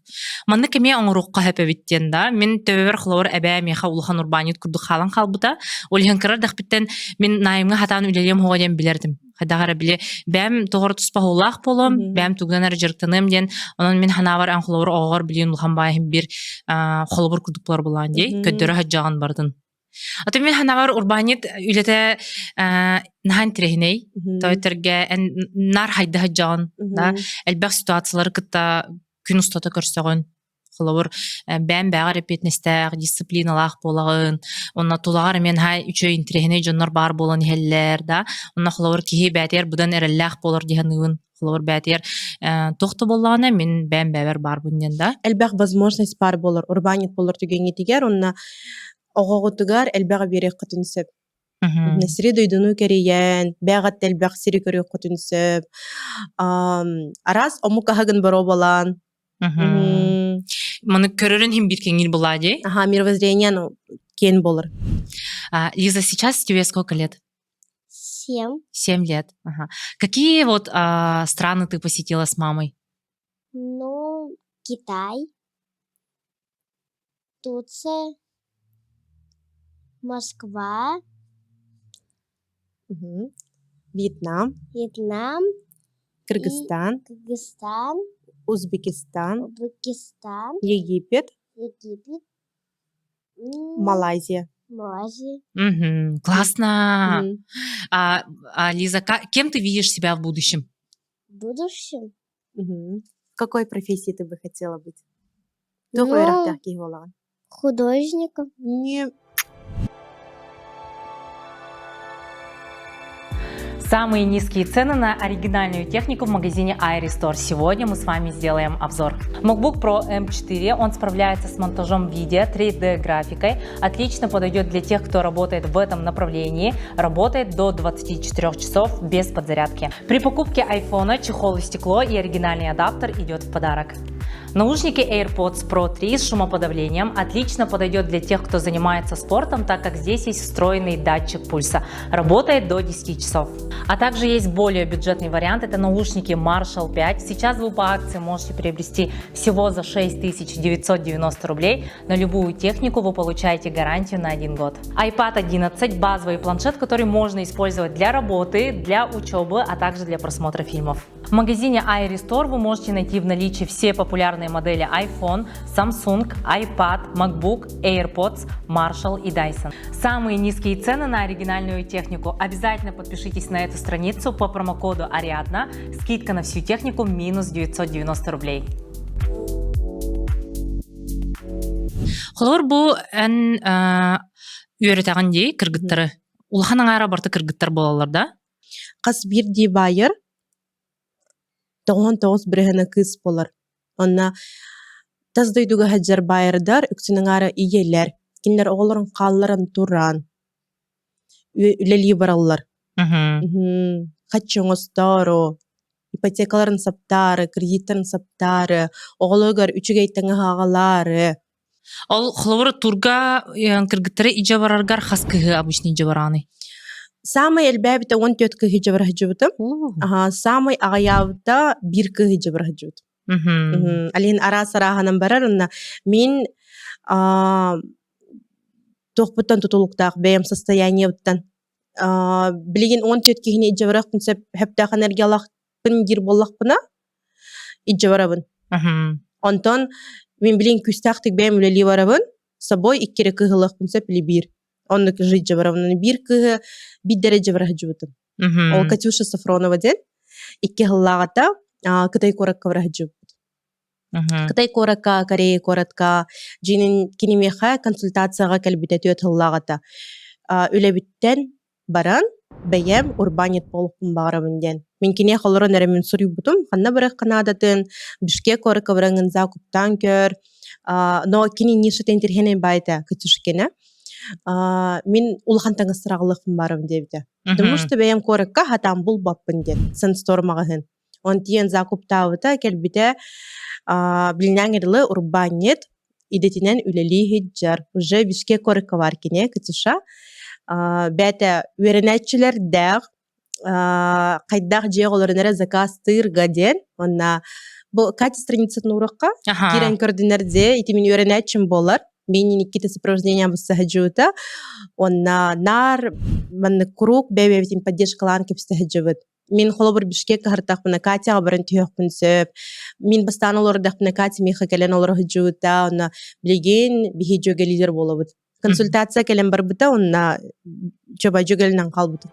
Манны кеме оңырыққа әпәбіттен да, мен төбер қылауыр әбәмеға ұлыған урбанет күрдік қалан қалбыта, олығын кірар дақпіттен мен найымға хатан үлелем хоғаден білердім. Қайдағара біле, бәм тоғыр тұспа ұлақ болым, бәм түгден әрі жыртыным ден, онын мен ханавар ән қылауыр оғар білен ұлған байым бір қолыбыр күрдіклар болған дей, көттері хаджаған бардын. Аты мен ханавар урбанет үлеті нахан тирехиней, тойтерге нар хайды хаджаған, әлбәқ ситуациялары кітта күн ұстата көрсеғын. Қылауыр бәм бәғар епетнестәғ, дисциплиналақ болағын, онна тулағар мен хай үшөйін тирехиней жонлар бар болан хеллер, онна қылауыр кейі бәтер бұдан әрілләқ болар дегенігін. Қылауыр бәтер тоқты болағына мен бәм бәвер бар бұннен да. Әлбәқ возможность бар болар, урбанет болар түгенге тегер, онна оғоғытыгар әлбәға берек қытынсып. Нәсірі дойдыну керейен, бәғат әлбәқ сірі көрек қытынсып. Арас ому қағығын бару болан. Маны көрерін хим бір кеңіл болады? Мировоззрениен кен болар. Лиза, сейчас тебе сколько лет? 7. 7 лет. Какие вот страны ты посетила с мамой? Ну, Китай, Турция, Москва, Мгм. Вьетнам, Вьетнам, Кыргызстан, Кыргызстан, Узбекистан, Узбекистан, Египет, Египет, Малайзия. Малайзия. Мгм. Классно. Мгм. Лиза, кем ты видишь себя в будущем? В будущем? Мгм. В какой профессии ты бы хотела быть? Ну, художником. Не. Самые низкие цены на оригинальную технику в магазине iRestore. Сегодня мы с вами сделаем обзор. MacBook Pro M4, он справляется с монтажом видео, 3D-графикой, отлично подойдет для тех, кто работает в этом направлении, работает до 24 часов без подзарядки. При покупке iPhone чехол и стекло и оригинальный адаптер идет в подарок. Наушники AirPods Pro 3 с шумоподавлением отлично подойдет для тех, кто занимается спортом, так как здесь есть встроенный датчик пульса. Работает до 10 часов. А также есть более бюджетный вариант, это наушники Marshall 5. Сейчас вы по акции можете приобрести всего за 6990 рублей. На любую технику вы получаете гарантию на 1 год. iPad 11 – базовый планшет, который можно использовать для работы, для учебы, а также для просмотра фильмов. В магазине iRestore вы можете найти в наличии все популярные модели iPhone, Samsung, iPad, MacBook, AirPods, Marshall и Dyson. Самые низкие цены на оригинальную технику. Обязательно подпишитесь на эту страницу по промокоду Ariadna. Скидка на всю технику минус 990 рублей. Холор бу эн үйрөтөгөн дей кыргыттары. Улханын ара барты кыргыттар болалар да? Қас бирди байыр. 99 бірігіні кыз болар. Онна таздойдуға хаджар байырдар, үксінің ара иелер. Кинлер оғыларын қалларын туран. Үлелі баралар. Қатчыңыстары, ипотекаларын саптары, кредиттарын саптары, оғылығар үчігейтіңі ағалары. Ол холор турга кыргыттары ижа бараргар хаскыгы обычный ижа бараны. Самый әлбәбіті 14 кығы жабыр хаджыбытым. Самый ағаявыта 1 кығы жабыр хаджыбыт. Алин ара сарағанын барар, мен тоқпыттан тұтылықтақ бәйім состояние бұттан. Білеген 14 кігіне жабырақпын сөп әптақ энергиялақпын дир боллақпына жабырабын. Онтон мен білген күстақтық бәйім үлелі барабын, собой 2 кығылақпын сөп үлі 1. Онны кыжы жабыравын, 1 кығы биддері жабырағы жабытым. Ол Катюша Сафронова ден, 2 ғыллағата Кытай коракка барағы жабыт. Кытай коракка, Корея коратка, жинин кинемеха консультацияға кәлбітеті өт ғыллағата. Үлебіттен баран, бәйем урбанет болықпын бағарабын ден. Мен кине қалырын әрімен сұрый бұтым, қанна барақ қанадатын, бішке коракка бараңын закуптан көр, но кине ниші тентергені байта Катюшкені. Мен улхантаңы сырағылықпын барым дебді. Потому что бәйем коракка хатам бұл баппын ден, сын стормағын. Он тиен закуптауыта кәлбіте білінәңірлі урбанет идетінен үлелі хиджар. Уже бішке коракка бар кене Катюша. Бәті өрінәтчілер дәғ, қайдақ жеғ оларынары заказ тырға ден. Бұл Катя страницатын ураққа керен көрдінерде, итімен өрінәтчім болар. Менин икките сопровождения быстахаджута, он нар манны круг бебевитин поддержкаланки быстахаджуват. Мен холобур Бишкек хартахпына Катя абарын түйөкпін сөп. Мен бастан олардахпына Катя миха келен олар хаджута, он білеген бихи жөге лидер болабыт. Консультация келен барбыта, он чоба жөгелінен қалбыты.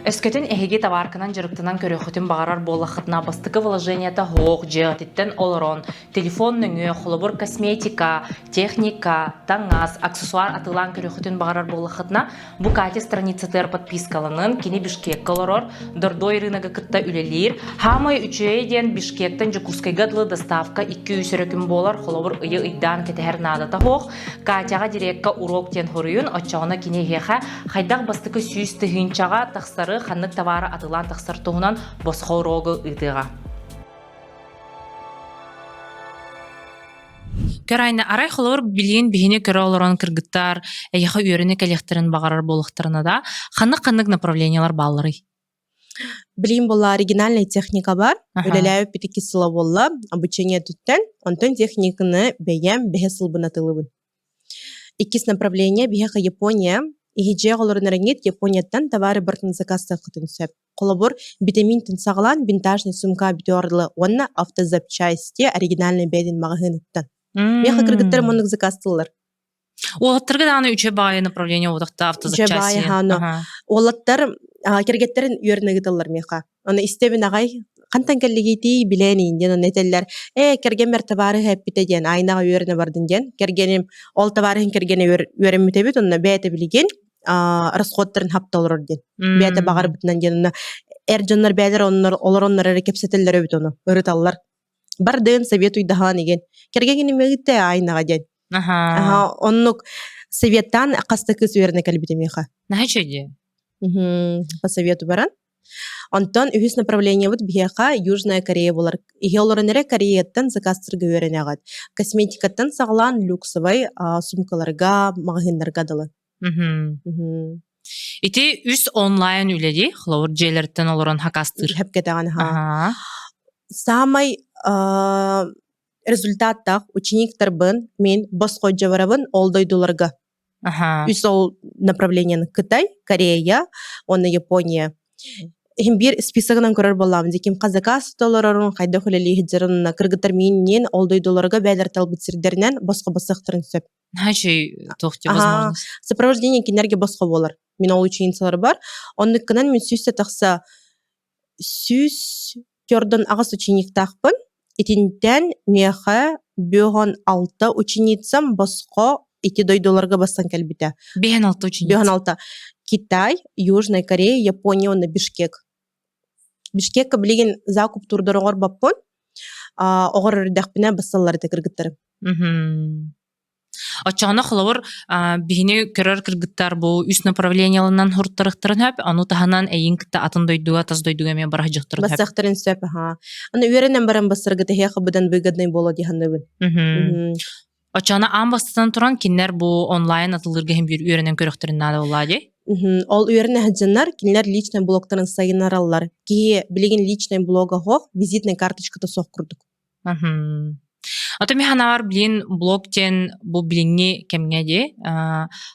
Өскөтін әйге табаркынан жырықтынан көріқытын бағарар болақытына бастықы вложенията хоқ, жығытыттен олырон, телефон нүңі, холобур косметика, техника, таңас, аксессуар атылан көріқытын бағарар болақытына Букати страницатыр подпискалының кені Бишкек колорор, дордой рынығы кытта үлелер, хамай үчейден Бишкектен жүкускайгадлы доставка 200 рөкім болар, холобур ұйы ұйдан кетігер надата хоқ, Катяға дирекка уроктен хорыйын, отчауына кені хеха, хайдақ бастықы сүйісті хынчаға тақсары ханнык товары атылан тақсар туғынан босқау рогы ұйдыға. Көр айны арай холор билген бихіне көрі оларан кіргіттар, әйіға үйеріне кәлектірін бағарар болықтарына да, ханнык направлениялар балыры. Білген бола оригинальная техника бар, үлеләуі петеки сыла болла, обучение түттен, онтон техниканы бәйем бәйе сылбын атылыбын. иккис направление биһэка Япония иһиджээ олорунарыҥит Японияттан товары бартын заказта кытын сөп. Колобор витаминтин саглан винтажный сумка битёрлы онна автозапчасти оригинальный бэдин магазиныттан. Меха кыргыттар монук закастылар. Олаттырга даны үче баайы направление одакта автозапчасти. Үче баайы, ха, Олаттар кергеттерин үйөрнөгүталлар меха. Оны истебин агай кантан келлигити билени ден нетеллер кергемер товары хэппите ден айнага үйөрнө бардын ден кергеним ол товарын кергене үйөрөмүтебит онна бэте билген расходтарын хапталыр ден бэте багар битнен ден жоннор бэлер олороннор кепсетеллер өбүт ону ырыталлар бардын советуй дахан деген кергеним мегите айнага ден оннук советтан кастыкыс үйөрнө келбите меха Нахачеди. По совету баран. Онтон үхіс направление вот биэха Южная Корея болар. Ихе олорынере Кореяттан закастырга үйренегат. Косметикаттан саглан люксовай сумкаларга, магазиндарга далы. Ити үс онлайн үледи, хлаур жейлерттен олорон хакастыр. Хепкетаган ха. Самай результаттах учениктар бын мен босқоджа барабын олдойдуларга. Үс ол направлениен Кытай, Корея, оны Япония. Бир списогынан көрөр болам. Деким казакас долларын кайда хөлели хиджарын кыргыттар менен олдойдуларга бәлер талбытсырдернен боско басыктырын сөп. Нахачи тохти возможность. Сопровождение кинерге боско болар. Мен ол ученицалар бар. Онныкынан мен сүстө такса сүз төрдөн агыс ученик такпын. Итинтен меха бөгөн 6 ученицам боско $2 бассан келбите. Бehen 6 ученик. Бөгөн 6. Китай, Южная Корея, Япония, оны Бишкек. Бишкекка билеген закуп турдорогор баппын. Огор рдахпина бассаллар кыргыттар. Очаны хлаур бихини көрөр кыргыттар бу үс направлениялынан хурттарыктырын хөп, аны таханан эйин кытта атын дойдуга таз дойдуга мен барах жыктырын хөп. Бассактырын сөп, ха. Аны үйренен баран бассыргыты хеха быдан выгодный боло диханыбын. Очаны амбастан туран кинер бу онлайн атылырга hem bir үйренен көрөктөрүн нада олади. Ол үйренен хаджаннар кинер личный блогтарын сайынараллар. Ки билеген личный блога хох визитный карточката сох курдук. Ата механавар билин блоктен бу билинги кемгеди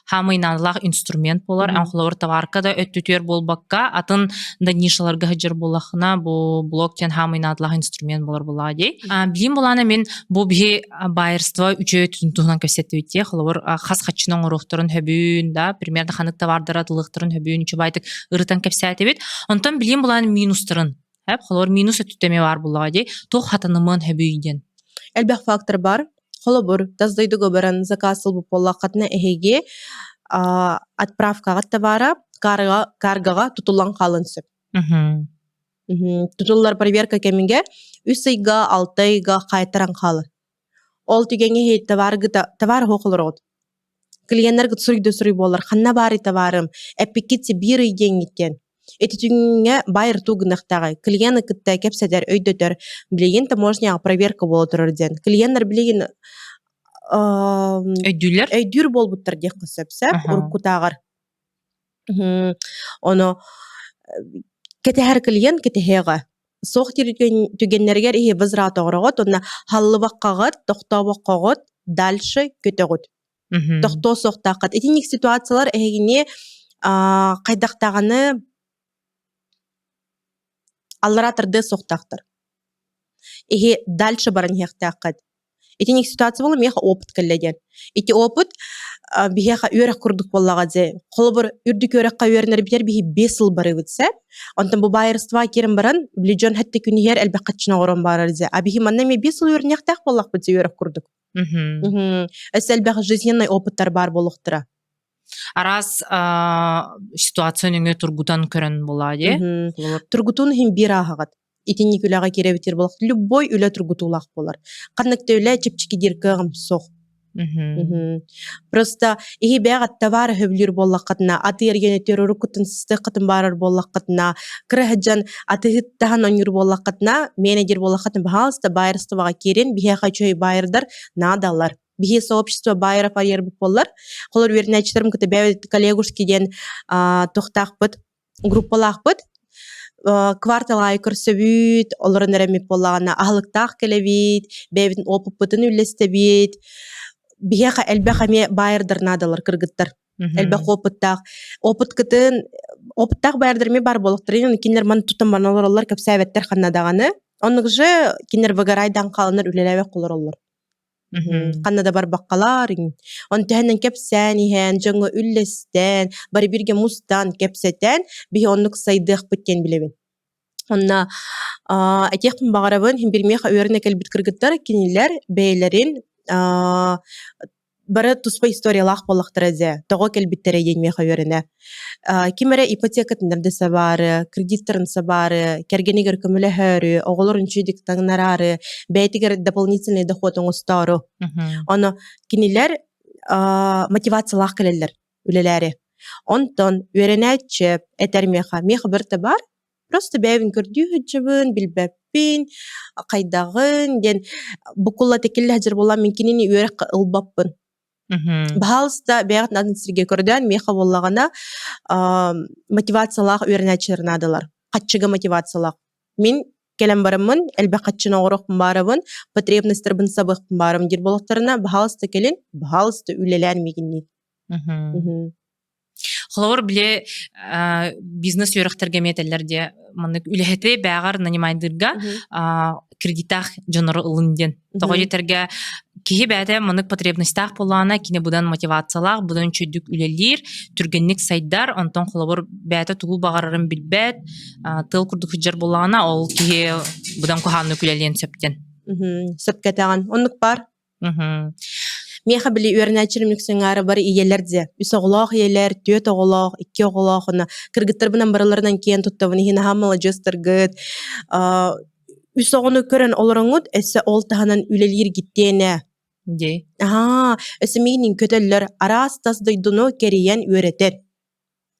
хамыйналах инструмент болар, анхлавар товарка да өттүтөр болбакка, атын да нишаларга хаджар болахына бу блоктен хамыйналах инструмент болар булади. Билин булана мен бу бихи байырства үчө түнтугунан көсөттүбүтте, хлавар хас хачынын урухтарын хөбүн да, примерно ханык товардара тылыктарын хөбүн үчө байтык ырытан көсөттүбүт. Онтон билин булана минустарын, хап хлавар минус өттүтөмө бар булади, тох хатанымын хөбүйден. Элбэх фактор бар. Холобур таздойдуго баран закасыл бу поллакатна эһеге отправкага товара каргага тутулан калын сөп. Тутуллар проверка кеминге 3 айга 6 айга кайтаран калы. Ол түгенге товар хокулрот. Клиенттер гыцырды болар. Ханна бары товарым. Эпикити бир ийген иткен. Этитүнгө байыр тугунактагы клиент кытта кепседер өйдөтөр билеген таможняга проверка болот турден. Клиенттер билеген өйдүр болбуттар деп кысапса, уркутагар. Оны кетер клиент кетега. Сох түгеннерге ихе бызра тогрогот, онна халлыбаккагат, токтобаккагат, дальше көтөгөт. Токто соктакат. Этиник ситуациялар эгине кайдактаганы алларатырды соқтақтыр. Ихе дальше баран хектаққад. Этиник ситуация болу меха опыт кәллеген. Эти опыт бихеха үйрек күрдік боллағадзе. Қолыбыр үрдік үйрекқа үйерінер бітер бихе 5 жыл бары өтсе. Онтан бұл байырыства керін баран, білежон хәтті күнігер әлбәқ қатшына орын барарзе. А бихе манна ме 5 жыл үйерін яқтақ боллақ бітсе үйрек күрдік. Әсі әлбәқ жизненный опыттар бар болуқтыра. Арас ситуацияны тургутан көрөн булади. Тургутун хим бир агат. Итинник үлага керебитер болак. Любой үлө тургутулак болар. Кандыкты үлө чипчики диркагым сох. Просто ихи бягат товар хөблүр боллакатына, аты ергене террор кутун сыстыкатын барар боллакатына, кырахаджан аты таган онюр боллакатына, менеджер боллакатын баалста байырстывага керен бияха чөй байырдар надалар. Бихи сообщество байров айыр болар. Холор вернечтерим кыты бәвет коллегушкиден тохтакпыт, группалакпыт. Квартал ай көрсөбүт, олорун эремип боллагана ахлыктак келебит, бәветтин опыппытын үлестебит. биһэха элбэхаме байырдырнаадалар кыргыттар. Элбэх опыт кытын опыттах байырдырме бар болуктарын кинер ман тутан баналар кепсәбеттер ханнадаганы. Оннук же кинер вагарайдан калыныр үлелебек колороллор. Каннада бар баккалар. Он тәһәннән кепсән иһән, жаңы үллестән, бары бирге мустан кепсәтән бихи оннук сайдык биткән билебин. Онна әтекмин багарабын һәм бирмеха өрнәк элбит кыргыттар киниләр бәйләрин бары туспа историялах боллактыразе. Того келбиттере еңмеха өренә. Кимере ипотекатыннарды сабары, кредиттарын сабары, кергенигер көмөлө хөрү, оголорун чүйдик таңнарары, бәйтигер дополнительный доход оңостары. Оны кинилер мотивациялах келелер, үлеләре. Онтон өренәчеп, этермеха, меха бирте бар, просто бәйвин көрдүһүчүбүн, билбеппин, кайдагын, ден букулла текилле хажыр болам, мен кинини өрек ылбаппын. Бахалста бәгат надын сирге көрдөн меха боллагана мотивациялах өренәчернадылар. Катчыга мотивациялах. Мин келем барымын, элбе катчына орокпун барыбын, потребностьтербин сабыкпын барым дир болоктарына бахалста келин, бахалста үлелән мигинни. Холор биле бизнес өрөктөргө метеллерде мынык үлехете бәгар нанимайдырга кредитах жонору ылынден. Того жетерге кихи бәде мынык потребностях болана кине будан мотивациялах, будан чөйдүк үлелир, түргенник сайдар, онтон холор бәде тугул багарарын билбет, тыл курдук хыджар болана, ол кихи будан куханны үлелен сөптен. Сөпкетаган. Оннук бар. Меха били өрнәчермик сыңары бар иелерде. Үс оголох иелер, төт оголох, икки оголох, кыргыттар бынан бараларынан киен туттабын, хина хаммала жыстыргыт. Үс оғыны көрін оларыңыд, әсі ол тағанан үлелер гиттене. Әсі мейнин көтелер арастас дойдуну кериен өретер.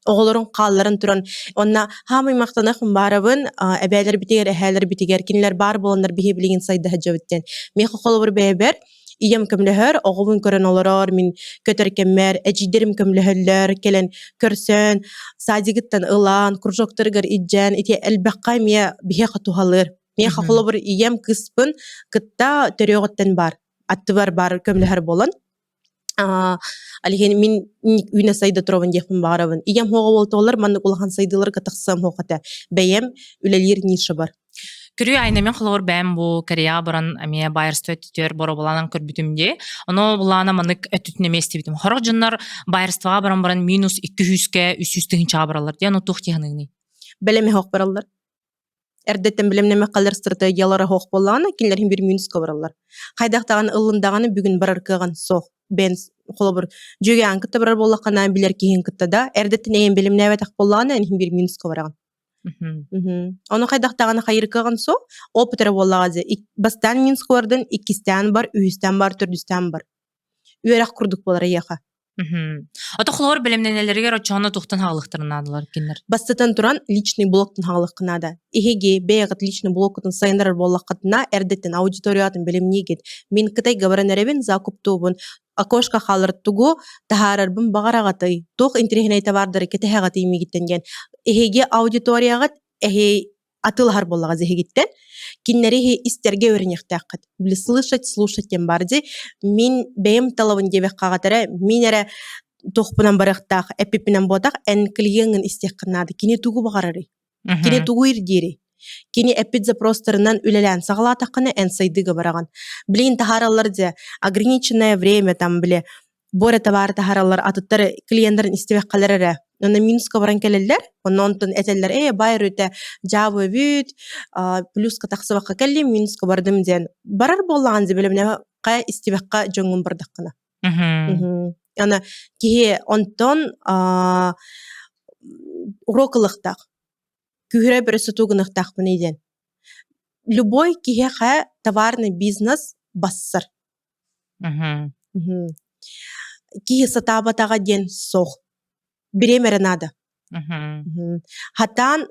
Оғыларын қалларын тұран. Онна хамай мақтанақын барабын, әбәйлер бітегер, әхәлер бітегер, кинлер бар боландар бихе білеген сайды хаджавыттен. Меха қолы бір бәйбер, ием көмлөһөр, оғылын көрін оларар, min көтер кеммер, әжидерім көмлөһөллөр, келен көрсön, садигіттен ылан, кружоктыргар иджен, ите әлбәққа мия бихе қатуғалыр. Меха қолы бір ием кыспын, кытта төрөғыттен бар. Атты бар көмлөһөр болан. Алиген мин үйне сайда туровын дехпин бағарабын. Ием хоға болтолар, манны улахан сайдылар катақсам хоқата. Бәйем үлелер ниша бар. Көрү айнамен холор бәм бу Корея баран аме байырсты өттүтөр боро боланан көрбүтүмде. Оно булана манык өттүтүнө месте битим. Хорок жоннор байырстыга баран минус 200-ке 300-тын чабыралар. Яны тухтыгыны. Белеме хоқ баралар. Эрдеттен билемнеме калар стратегиялары хоқ болана, кинлерин бир минуска баралар. Кайдактаган ылындаганы бүгүн барар кыган соқ. Ben холобур жүгән кытта барар боллакана билер киһин кыттада эрдеттен эйен билемнебе так боллана эн бир минуска бараган. Оны кайдактаганы хайыркаган со опытыры боллагазы. Бастан минускалардан 2-стан бар, 3-стан бар, 4-стан бар. Үйрәк курдук болар яха. Ата холор билемнелерге рочаны тухтан халыктырнадылар кинлер. Бастан туран личный блоктан халыккынада. Иһеге бегат личный блоктан сайындар боллакатына эрдеттен аудиториятын билемнегет. Мен кытай габаранеребин закуптубун акошка халыр тугу тахарарбын багарагатый. Тух интернет товардары кетехагаты мигиттенген. Иһеге аудиториягат атылар боллагаз иһегиттен. Киннери истерге өрнехтәккат. Били слушать тем барды. Мин бем талавын дебек кагатара минере тохпунан барактак, эпипинен ботак эн клиенген истекканады. Кини тугу багарары. Кини тугу ирдири. Кини эпид запросторынан үлелән сагалатакканы эн сайдыга бараган. Блин тахараларда ограниченное время там биле боре товар тахаралар атыттары клиентлерин истебек каларара. Онна минуска баран келелер, оннон этеллер байыр өте жабы бүт, плюска тақсыбаққа келли минуска бардым ден. Барар боллаган зебелемне кай истебекка жоңун бардаккана. Ана кие онтон урокылыктак. Күһүрө бир сутугыныктак менеден. Любой кие товарный бизнес бассыр. Кие сатабатага ден сох. Беремері надо. Хатан,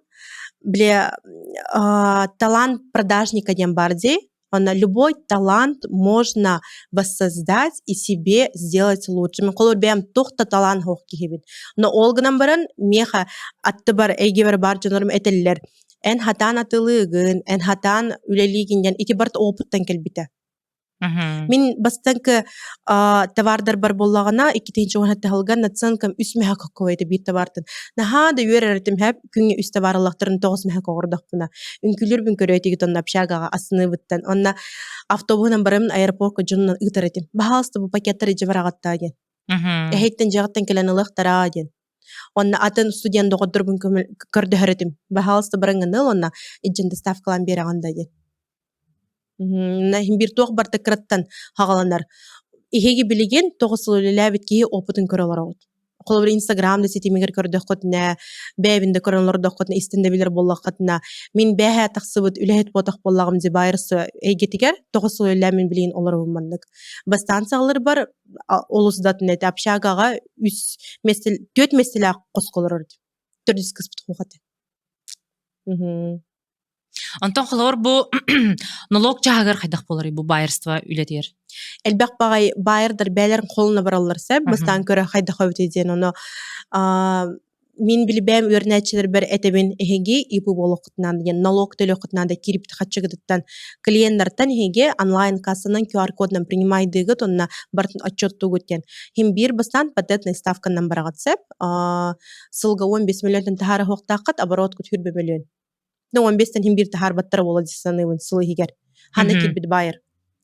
талант продажника ден барди, любой талант можно воссоздать и себе сделать лучше. Мен колор бәм тухта талант хоқ кихибин. Но олгынан баран меха атты бар эйгевер бар жонорым этеллер. Эн хатан атылыгын, эн хатан үлелигинден ити барт опыттан келбите. Мин бастанкы товардар бар боллагана 2-нче уонатта халган нацанкам үс мәһә каккойды бит товартын. Наха да юрәртим һәп күңе үс товарлахтарын 9 мәһә когордакпына. Үнкүлөр бүн көрөйтиги тонна общагага асыны буттан. Онна автобуснан барым аэропортка жоннан ытаратым. Бахалсты бу пакеттер жабарагатта ген. Эхеттен жагаттан келен ылыктара ген. Онна атын студент догоддор бүн көрдө хәрәтим. Бахалсты барыңны онна иҗен доставкалан бераганда ген. Бир туох барта краттан хагаланар. Ихеги билеген тогысылылы битки опытын көрөлөр. Колбар Инстаграмда сетимигер көрдөх котна, бэбинде көрөнлөрдөх котна истенде билер боллак котна. Мин бэхэ таксыбыт үлэхет ботак боллагым ди байрысы эгетигер тогысылылы мен билген олар булмандык. Бастансалар бар олусдатын эт общагага 4 меселе косколор. Төрдүс кыспыт хохаты. Антон холор бу налог жагыр хайдак болар бу байырства үлетер. Элбек багай байырдар бәлерин колуна бараларса, бастан көрө хайдак өтөден оны мин билбем өрнәчелер бер этебин эһеги ипу болохтынан деген налог төлөкүтнан да кирип хатчыгыттан клиенттардан эһеге онлайн кассанын QR кодынан принимайдыгы тонна бартын отчетту гөткен. Хим бир бастан патентный ставканан барагатсап, сылга 15 миллиондан тахары хоктакат оборот күтүрбө миллион. 15-тен хим бир тахар баттар болады саныбын сылы хигер. Хана кирбит байыр.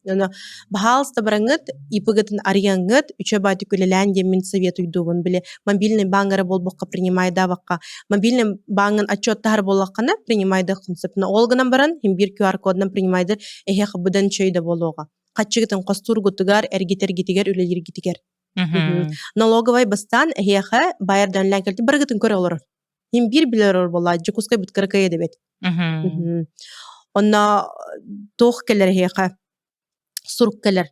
Оны бахалста бараңыт, ипыгытын арияңыт, үчө байды күлелән демин советуйдугун биле мобильный бангары болбокка принимайда бакка. Мобильный бангын отчет тахар боллаккана принимайды концептна. Олгынан баран хим бир QR кодынан принимайды эхе хабыдан чөйдө болууга. Качыгытын костургутугар, эргитер-гитигер, үлелер-гитигер. Налоговай бастан эхе байырдан ләңкелти баргытын көрө олор. Хим бир билер болла, жукуска бит кыркая дебет. Онна тох келер эхе сурук келер.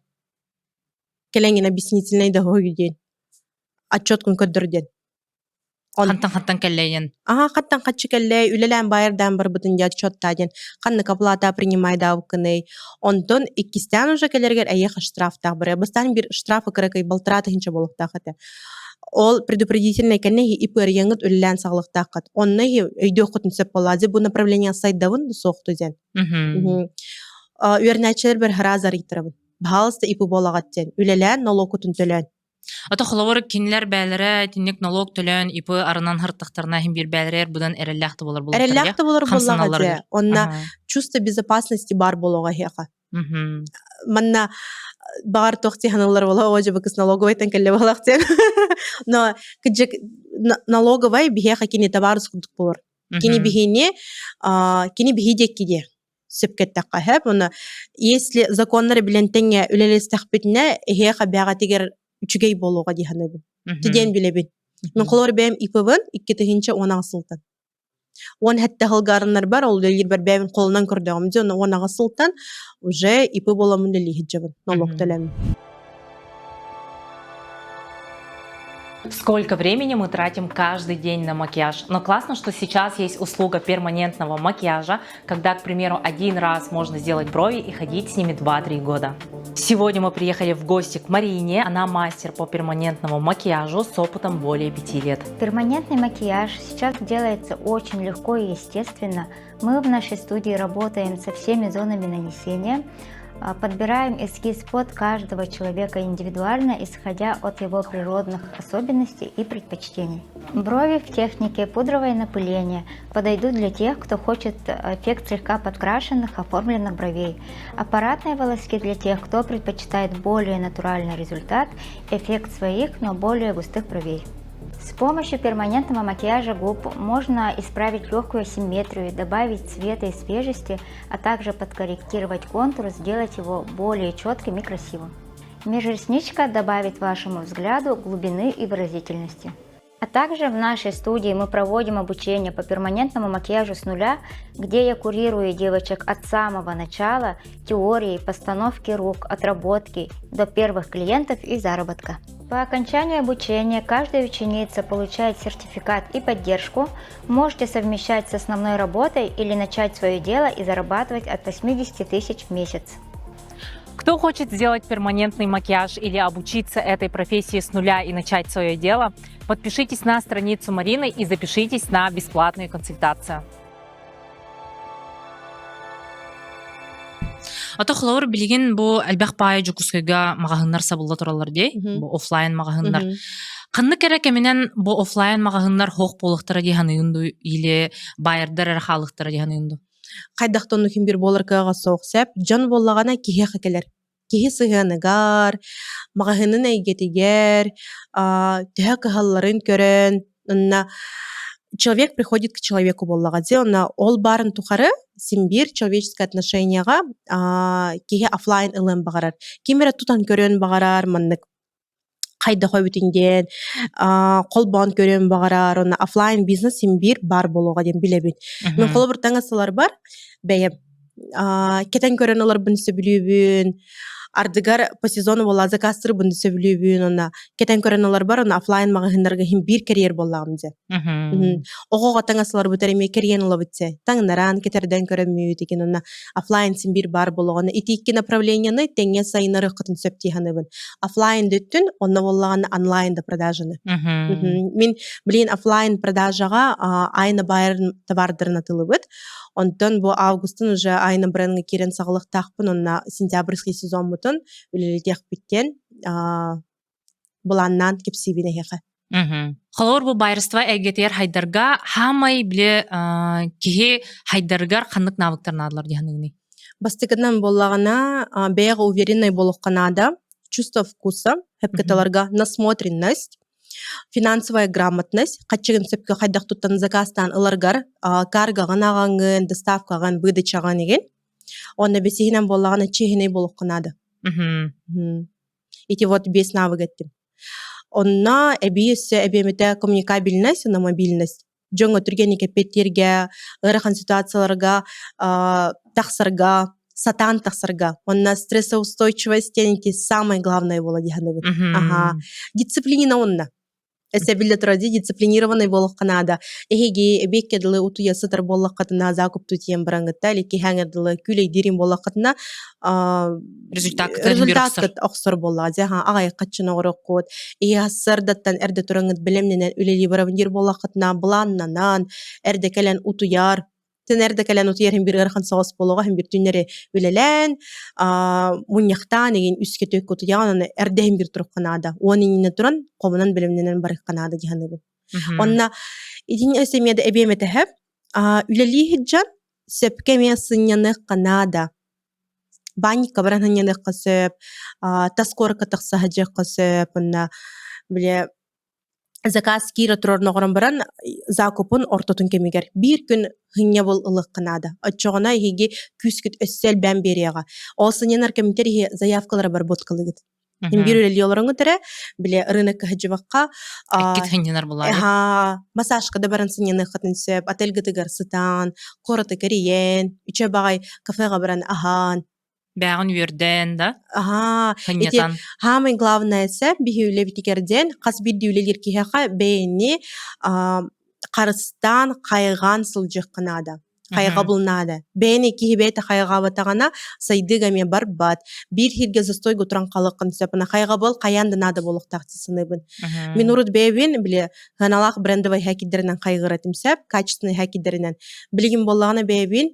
Келеңгена объяснительный да хойден. Отчет күн көддөрден. Хаттан келлейен. Хаттан качы келлей, үлелән байырдан бар бутын отчеттаден. Канны каплата принимайда укыны. Онтон иккистен уже келергер эйеха штрафтах бары. Бастан бир штрафы кыракай балтыраты хинче болуктах эте. Ол предупредительный кеннеги ипыр яңыт үлелән саглыктах кат. Онны өйдө кутын сөп болады. Бу направление сайдавын соктузен. Үрнәчелер бер харазар иттербин. Баалыста ипу болагаттен. Үлелән налог кутын төлөн. Ата холовор кинлер бәлере тинник налог төлөн ипы арынан хырттыктарына хим бир бәлерер будан эрелләхты булар булар. Эрелләхты булар булар. Онна чувство безопасности бар болога хеха. Манна бар тохти ханалар бола, ожа бакыс налоговай тенкелле балактен. Но кыжык налоговай бихеха кини товар скудук булар. Кини бихине, кини бихидек киде. Сөпкеттаққа хэп, оны если законнары билен теңе үлелестақпетіне эхеха бяға тегер үчігей болуға дейханыбын. Теден билебін. Мен қолор бәйім ипыбын, 2-тігінші онаға сылтан. Он хәтті ғылгарынар бар, ол өлгер бір бәйім қолынан көрдіғымды, оны онаға сылтан, уже ипы боламын өлі хиджабын, налог төлемін. Сколько времени мы тратим каждый день на макияж. Но классно, что сейчас есть услуга перманентного макияжа, когда, к примеру, один раз можно сделать брови и ходить с ними 2-3 года. Сегодня мы приехали в гости к Марине. Она мастер по перманентному макияжу с опытом более 5 лет. Перманентный макияж сейчас делается очень легко и естественно. Мы в нашей студии работаем со всеми зонами нанесения. Подбираем эскиз под каждого человека индивидуально, исходя от его природных особенностей и предпочтений. Брови в технике пудровое напыление подойдут для тех, кто хочет эффект слегка подкрашенных, оформленных бровей. Аппаратные волоски для тех, кто предпочитает более натуральный результат, эффект своих, но более густых бровей. С помощью перманентного макияжа губ можно исправить легкую асимметрию, добавить цвета и свежести, а также подкорректировать контур, сделать его более четким и красивым. Межресничка добавит вашему взгляду глубины и выразительности. А также в нашей студии мы проводим обучение по перманентному макияжу с нуля, где я курирую девочек от самого начала, теории, постановки рук, отработки до первых клиентов и заработка. По окончании обучения каждая ученица получает сертификат и поддержку. Можете совмещать с основной работой или начать свое дело и зарабатывать от 80 тысяч в месяц. Кто хочет сделать перманентный макияж или обучиться этой профессии с нуля и начать свое дело, подпишитесь на страницу Марины и запишитесь на бесплатную консультацию. Ата хлор билген бу албах пая жукускайга магахыннар сабылла туралар дей. Мгм. Бу офлайн магахыннар. Мгм. Кынны керек менен бу офлайн магахыннар хох болуктара диханыынду или байырдар архалыктара диханыынду. Кайдактан нухим бир боларкага сооксеп, жон боллагана кихе хакелер. Кихи сыгыныгар, магахынын эйгетигер, төһө кыһалларын көрөн, онна человек приходит к человеку боллагадзе, онна ол барын тухары симбир человеческое отношенияга кихе офлайн ылын багарар. Кимере тутан көрөн багарар, маннык кайда хобитинден, колбон көрөн багарар, онна офлайн бизнес симбир бар болуга ден билебит. Мен коло бир таңасылар бар, бәйеп, кетен көрөн олар бұнысы білүүбүн, ардыгар по сезону бола закастыры бұнысы білүүбүн, онна кетен көрөн олар бар, онна офлайн магахындарга хим бир карьер боллагымзе. Огого таңасылар бұтареме карьерин лабытсе, таңнаран кетерден көрөнмүү деген, онна офлайн симбир бар болуганы, ити направленияны теңе сайынары кытын сөптиханыбын. Офлайн дөттүн, онна боллаганы онлайнда продажаны. Мен билин офлайн продажага айна байрын товардарын атылыбыт. Онтон бу августун уже айна брендге кирен саглык тахпын, онна сентябрьский сезон мутун үлелетек биттен буланнан кепсибине хеха. Холор бу байрыства эгетер хайдарга хамай биле кихи хайдаргар кандык навыктарын адылар диханыгыны. Бастыгынан боллагана бэга уверенной болохканада, чувство вкуса, хепкеталарга насмотренность, финансовая грамотность, качыгын сөпкө хайдак туттан заказтан ыларгар, каргаган агаңын, доставкаган, выдачаган еген. Онна бесигинен боллагана чехиней болохканада. Эти вот 5 навыгеттим. Онна эбемете коммуникабельность, на мобильность. Жоңго түргенике петтерге, ырахан ситуацияларга, тахсарга, сатан тахсарга. Онна стрессоустойчивость, самое главное было диханыбыт. Дисциплинина онна. Эсебилде туради дисциплинированный болохканада. Эхеги эбеккедылы утуя сытыр боллаккатына закуп тутиен бараңытта, или кихәңердылы күлей дирин боллаккатына результат оксор болладзе. Агай качына ороккот. Сырдаттан эрде тураңыт билемненен үлели баравындир боллаккатына буланнанан эрде келен утуяр. Тенерде келен утуяр хем бир ырхан соғыс болуға, хем бир түннері үлелен, муньяқтан еген үске төк утуян, эрде хем бир тұрыққанада. Оныніне тұран, қомынан білімненен барыққанада дегенді. Онна, идин өсемеді әбеметі хеп, үлели хиджан, сөпкеме сыньяны қанада. Банька баранханьяны қысып, таскорка тақса хаджы қысып, онна, біле, заказ кира турорногорон баран закупун ортотун кемигер. Бир күн хыня бол ылык кынада. Отчогона хиги күскүт өссел бән берияга. Олсыненар кемитери заявкалар бар боткалыгыт. Бир үлелиолорыңы тере, биле рынок хаджыбакка. Эккит хынянар булар. Массажка да баран сынены хатынсып, отельгытыгар сытан, короты кериен, үчө багай кафега баран ахан. Бәғын үйерден, да? Эти хамы главное се бихи үлебитикерден қас бирди үлелер кихеха бәйінне қарыстан қайған сылжық қынада. Қайға бұлнады. Бәйіне кихи бәйті қайға батағана сайдыгаме бар бат. Бір хирге застой ғұтыран қалықын сөпіна қайға бол қаянды нады болық тақтысыныбын. Мен ұрыт бәйбін біле ғаналақ брендовай хәкидерінен қайғыратым сөп, качественный хәкидерінен. Білген болағына бәйбін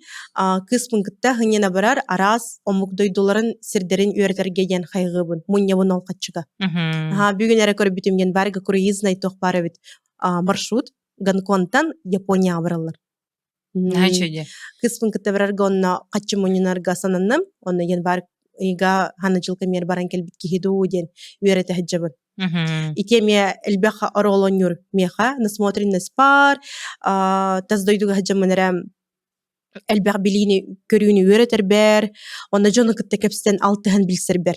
кыспын күтті ғынена барар арас $10 сірдерін үйертергеден қайғыбын. Мұньявын ол қатшыға. Бүгін әрі көрі бүтімген бәргі круизный тоқ бары біт маршрут Гонконгтан Япония баралар. Кыспын кытабырарга онна качы мунинарга сананным, онна ен бар ига хана жылка мер баран келбит кихиду ден үйрете хаджабын. Итеме элбеха оролонюр меха, насмотренность пар, таздойдуга хаджамынарам элбех билини көрүүнү үйретер бер, онна жоны кытта кепстен алтыхан билсер бер.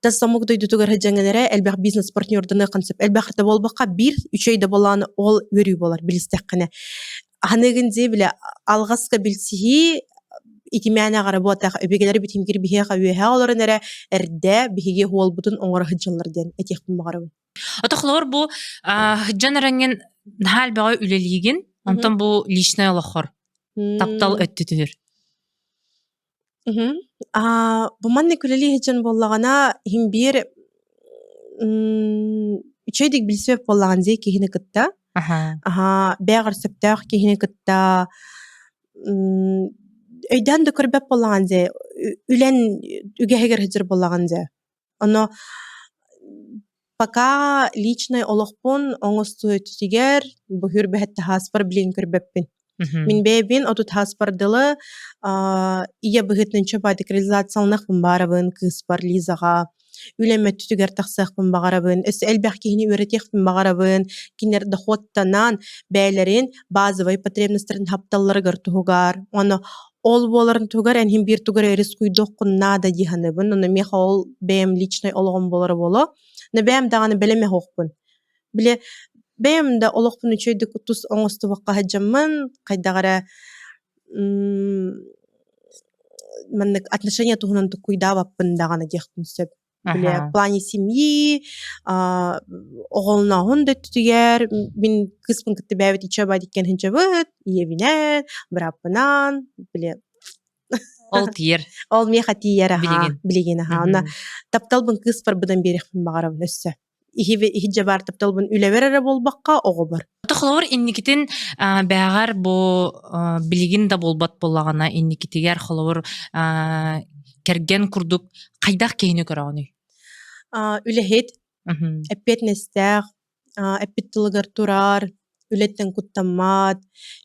Тас самук дойдутугар хаджаңанара элбех бизнес партнердыны концепт. Элбехта болбака 1-3 айда боланы ол өрүү болар билистеккене. Ханегинде биле алгаска билсихи итимяна гаработа өбегелер битимгир бихега үеха олорнара эрде бихиге холбутун оңор хаджаллардан этехпин магарабы. Атахлор бу хаджанараңен хал бага үлелиген, антон бу личный лохор. Таптал өттүтүр. Бу манны күлели хаджан боллагана хим бир 3 айдык билсеп боллаган зе кихине кытта. Бәғір сөптәқ кейіне күтті Өйдән дә көрбәп болған зе, үлән үгәһегер хәзер болған зе. Оно пока личный олохпун оңосту өтүтигер бухюр бәһәтте хаспар билин көрбәппин. Мин бәйбин отут хаспардылы ия быһытнынча байдык реализациялнах барабын кыспар лизага. Үләмә түтүгәр тахсахпын багарабын. Эс әлбәх кихни үретехпин багарабын. Кинер доходтанан бәйләрен базовый потребностьларын хапталларыгар тугар. Оны ол боларын тугар әнһин бир тугар рискуйдох куннада диханыбын. Оны меха ол бәйм личный олгон болары боло. Не бәйм даганы белеме хокпын. Биле бәйм да олохпын үчөйдү кутус оңосту вакка хаҗаммын. Кайдагара маннык отношения тугунан туйдабаппын даганы дехпин сөп. Биле в плане семьи, оголна хонда түтүгер, мин кыспын кытты бәбит ичә бай диккен хинчабыт, иевинен, браппынан, биле. Ол тиер. Ол меха тиер, билеген, Она тапталбын кыспар быдан берехпин багарабын өссө. Ихиджа бар тапталбын үләберәре болбаққа оғы бар. Тохлор инникитин бәгәр бу билигин да болбат боллагана инникитигер холор керген курдук кайдак кейне көрөни. Үләһет, эппет нестәг, эппет тылыгар турар, үлеттен куттаммат,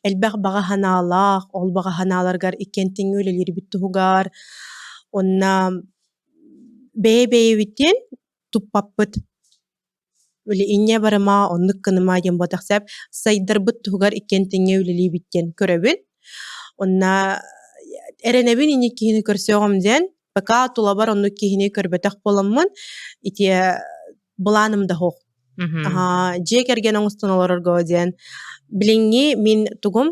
элбәг бага ханалах, ол бага ханаларгар иккентин үлелер биттугар. Онна бәйбәйбитен туппаппыт. Үле инне барыма, оннук кыныма ден ботақсап, сайдар бұт туғар иккентіңе үлелей біткен көрөбін. Онна әренебін инне кейіні көрсеуғым ден, пока тулабар оннук кейіні көрбетақ боламын, ите бұланым да хоқ. Жек әрген оңыстан оларырға ден. Біліңе мен тұғым,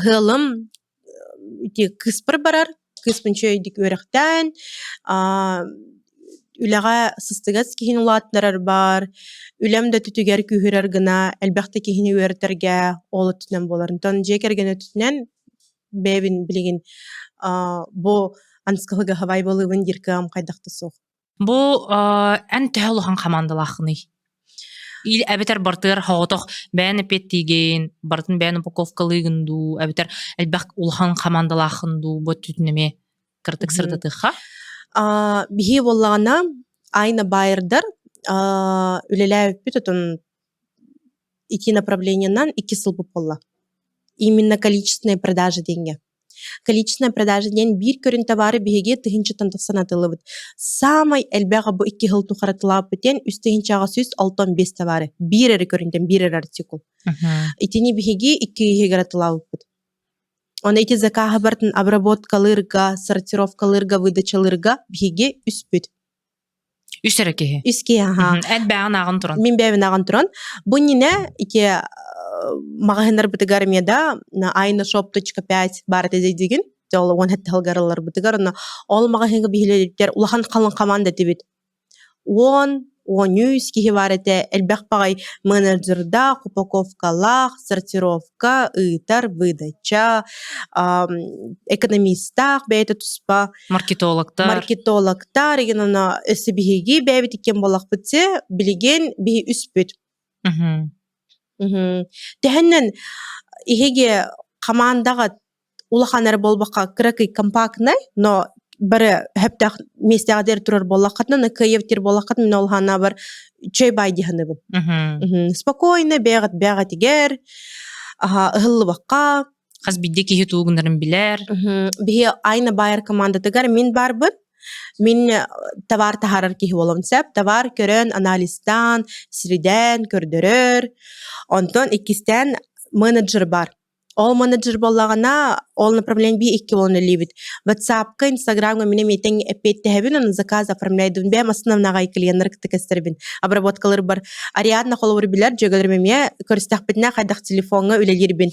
ғылым, ите кыспыр барар, кыспынчы өйдік өріқтен, үләға сыстығыз кейін улатнарар бар, үләм да түтігер күйірер гына, әлбәқті кейіні өртерге олы түтінен боларын. Тон жекерген өтінен бәбін білеген бұ анскалыға хавай болуын диркам қайдақты соқ. Бұ ән тәе олыған қамандалақыны. Ил әбетер бартыр хоғытық бән әпет деген, бартын бән упаковкалығынду, әбетер әлбәқ олыған қамандалақынду бұ түтінеме кіртік сырдатыға? Бихи боллағана айна байырдар үлеләй өппет отын ики направлениянан 2 сылбы болла. Именно количественные продажи деньги. Количественная продажа ден бир көрін товары бігеге тыгынчы тандықсан атылыбыд. Самай әлбәға бұ 2 ғыл тұқаратылап бітен үстігінші аға сөз 6-5 товары. Бір әрі көрінден, бір әрі артикул. Итені бігеге 2 ғығыр атылап бід. Он эти заказы бартын обработкалырга, сортировкалырга, выдачалырга бігеге үспіт. Үс әрекеге? Үске, Әд бәғын ағын тұран? Мен бәғын ағын тұран. Бұ нене, ите мағағынар бұтығар меда, айна shop.5 бар тезей деген, ол он хәтті халгаралар бұтығар, ол мағағынға бігелердер, улахан қалын қаманда дебет. 10-100 кихи бар әті, әлбәқ бағай менеджерда, упаковкалақ, сортировка, ыйтар, выдача, экономистақ, бәйті тұспа. Маркетологтар, еген оны өсі бігеге бәйбет екен болақ бітсе, білеген бігі үспет. Тәхіннен, егеге командаға улаханар болбаққа кірәкі компактнай, но бары хәптәқ местәғдер тұрар болаққатна, кайевтер болаққатна, но олғана бар чөй бай диханыбын. Спокойно, бәғат егер, ұғылы баққа. Қаз бидде кейі туғындарын білер. Бігі айна байыр командатығар мен барбын. Мен товар тахарар кейі болам сәп, товар көрін анализдан, сириден, көрдірір. Онтон икістен менеджер бар. Ол менеджер болағана, ол направление би 2 болуны лебет. WhatsApp-ка, Instagram-га мене метен эпетті хәбін, оны заказ оформляйдын. Бәм основнаға икілгенлер кітікестербін. Обработкалар бар. Ариадна қолы білер, жөгілер меме, көрістәқ бітіне қайдақ телефонға өлелербін.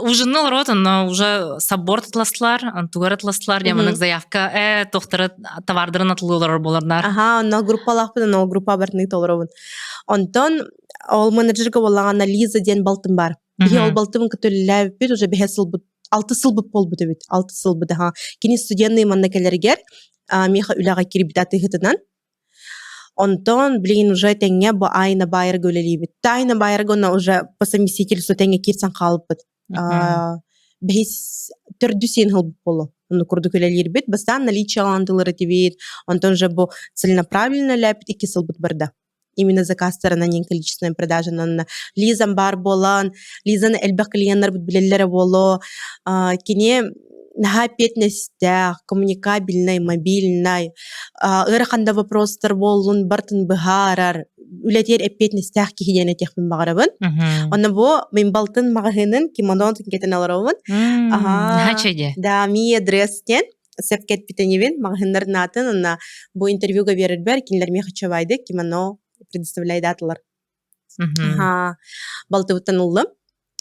Ужынны ротын, уже собор атласлар, тугар атласлар, яманык заявка, тоқтары товардырын атылылар боларнар. Оны группалақ бідін, ол группа бартынық толырабын. Онтон, ол менеджерға болағана Лиза ден балтын бар. Бихи ол балтым күтілі бит, уже 6 сылбы пол бұды бит, 6 сылбы да. Кені студентный маннакалергер, меха үліға кері бит атығытынан. Онтон, блин, уже тәңе бұ айна байыр гөлелей бит. Айна байыр гөна уже по совместительству тәңе керсен қалып бит. бейс төрдү сен хыл болу. Onu kurduk öyle bit. Bastan наличие аландылары тибит. Он же бу целенаправленно ляпит и кисылбыт барда. Именно заказ стороны количественной продажи на лизам бар болан, лизаны элбак клиенттер бит билелләре боло. Кине наха петнестях, коммуникабельный, мобильный. Ыраханда вопростар болун бартын быхарар. Үлетер эппетнестях кихидене техмин багарабын. Оны бу мен балтын магазинын кимонон кетен аларабын. Нахачеде. Да, ми адрестен сепкет питаневин магазиннардын атын на бу интервьюга берет бер кинлер ми хачабайды кимоно предоставляет атлар. Балтыбыттан уллым.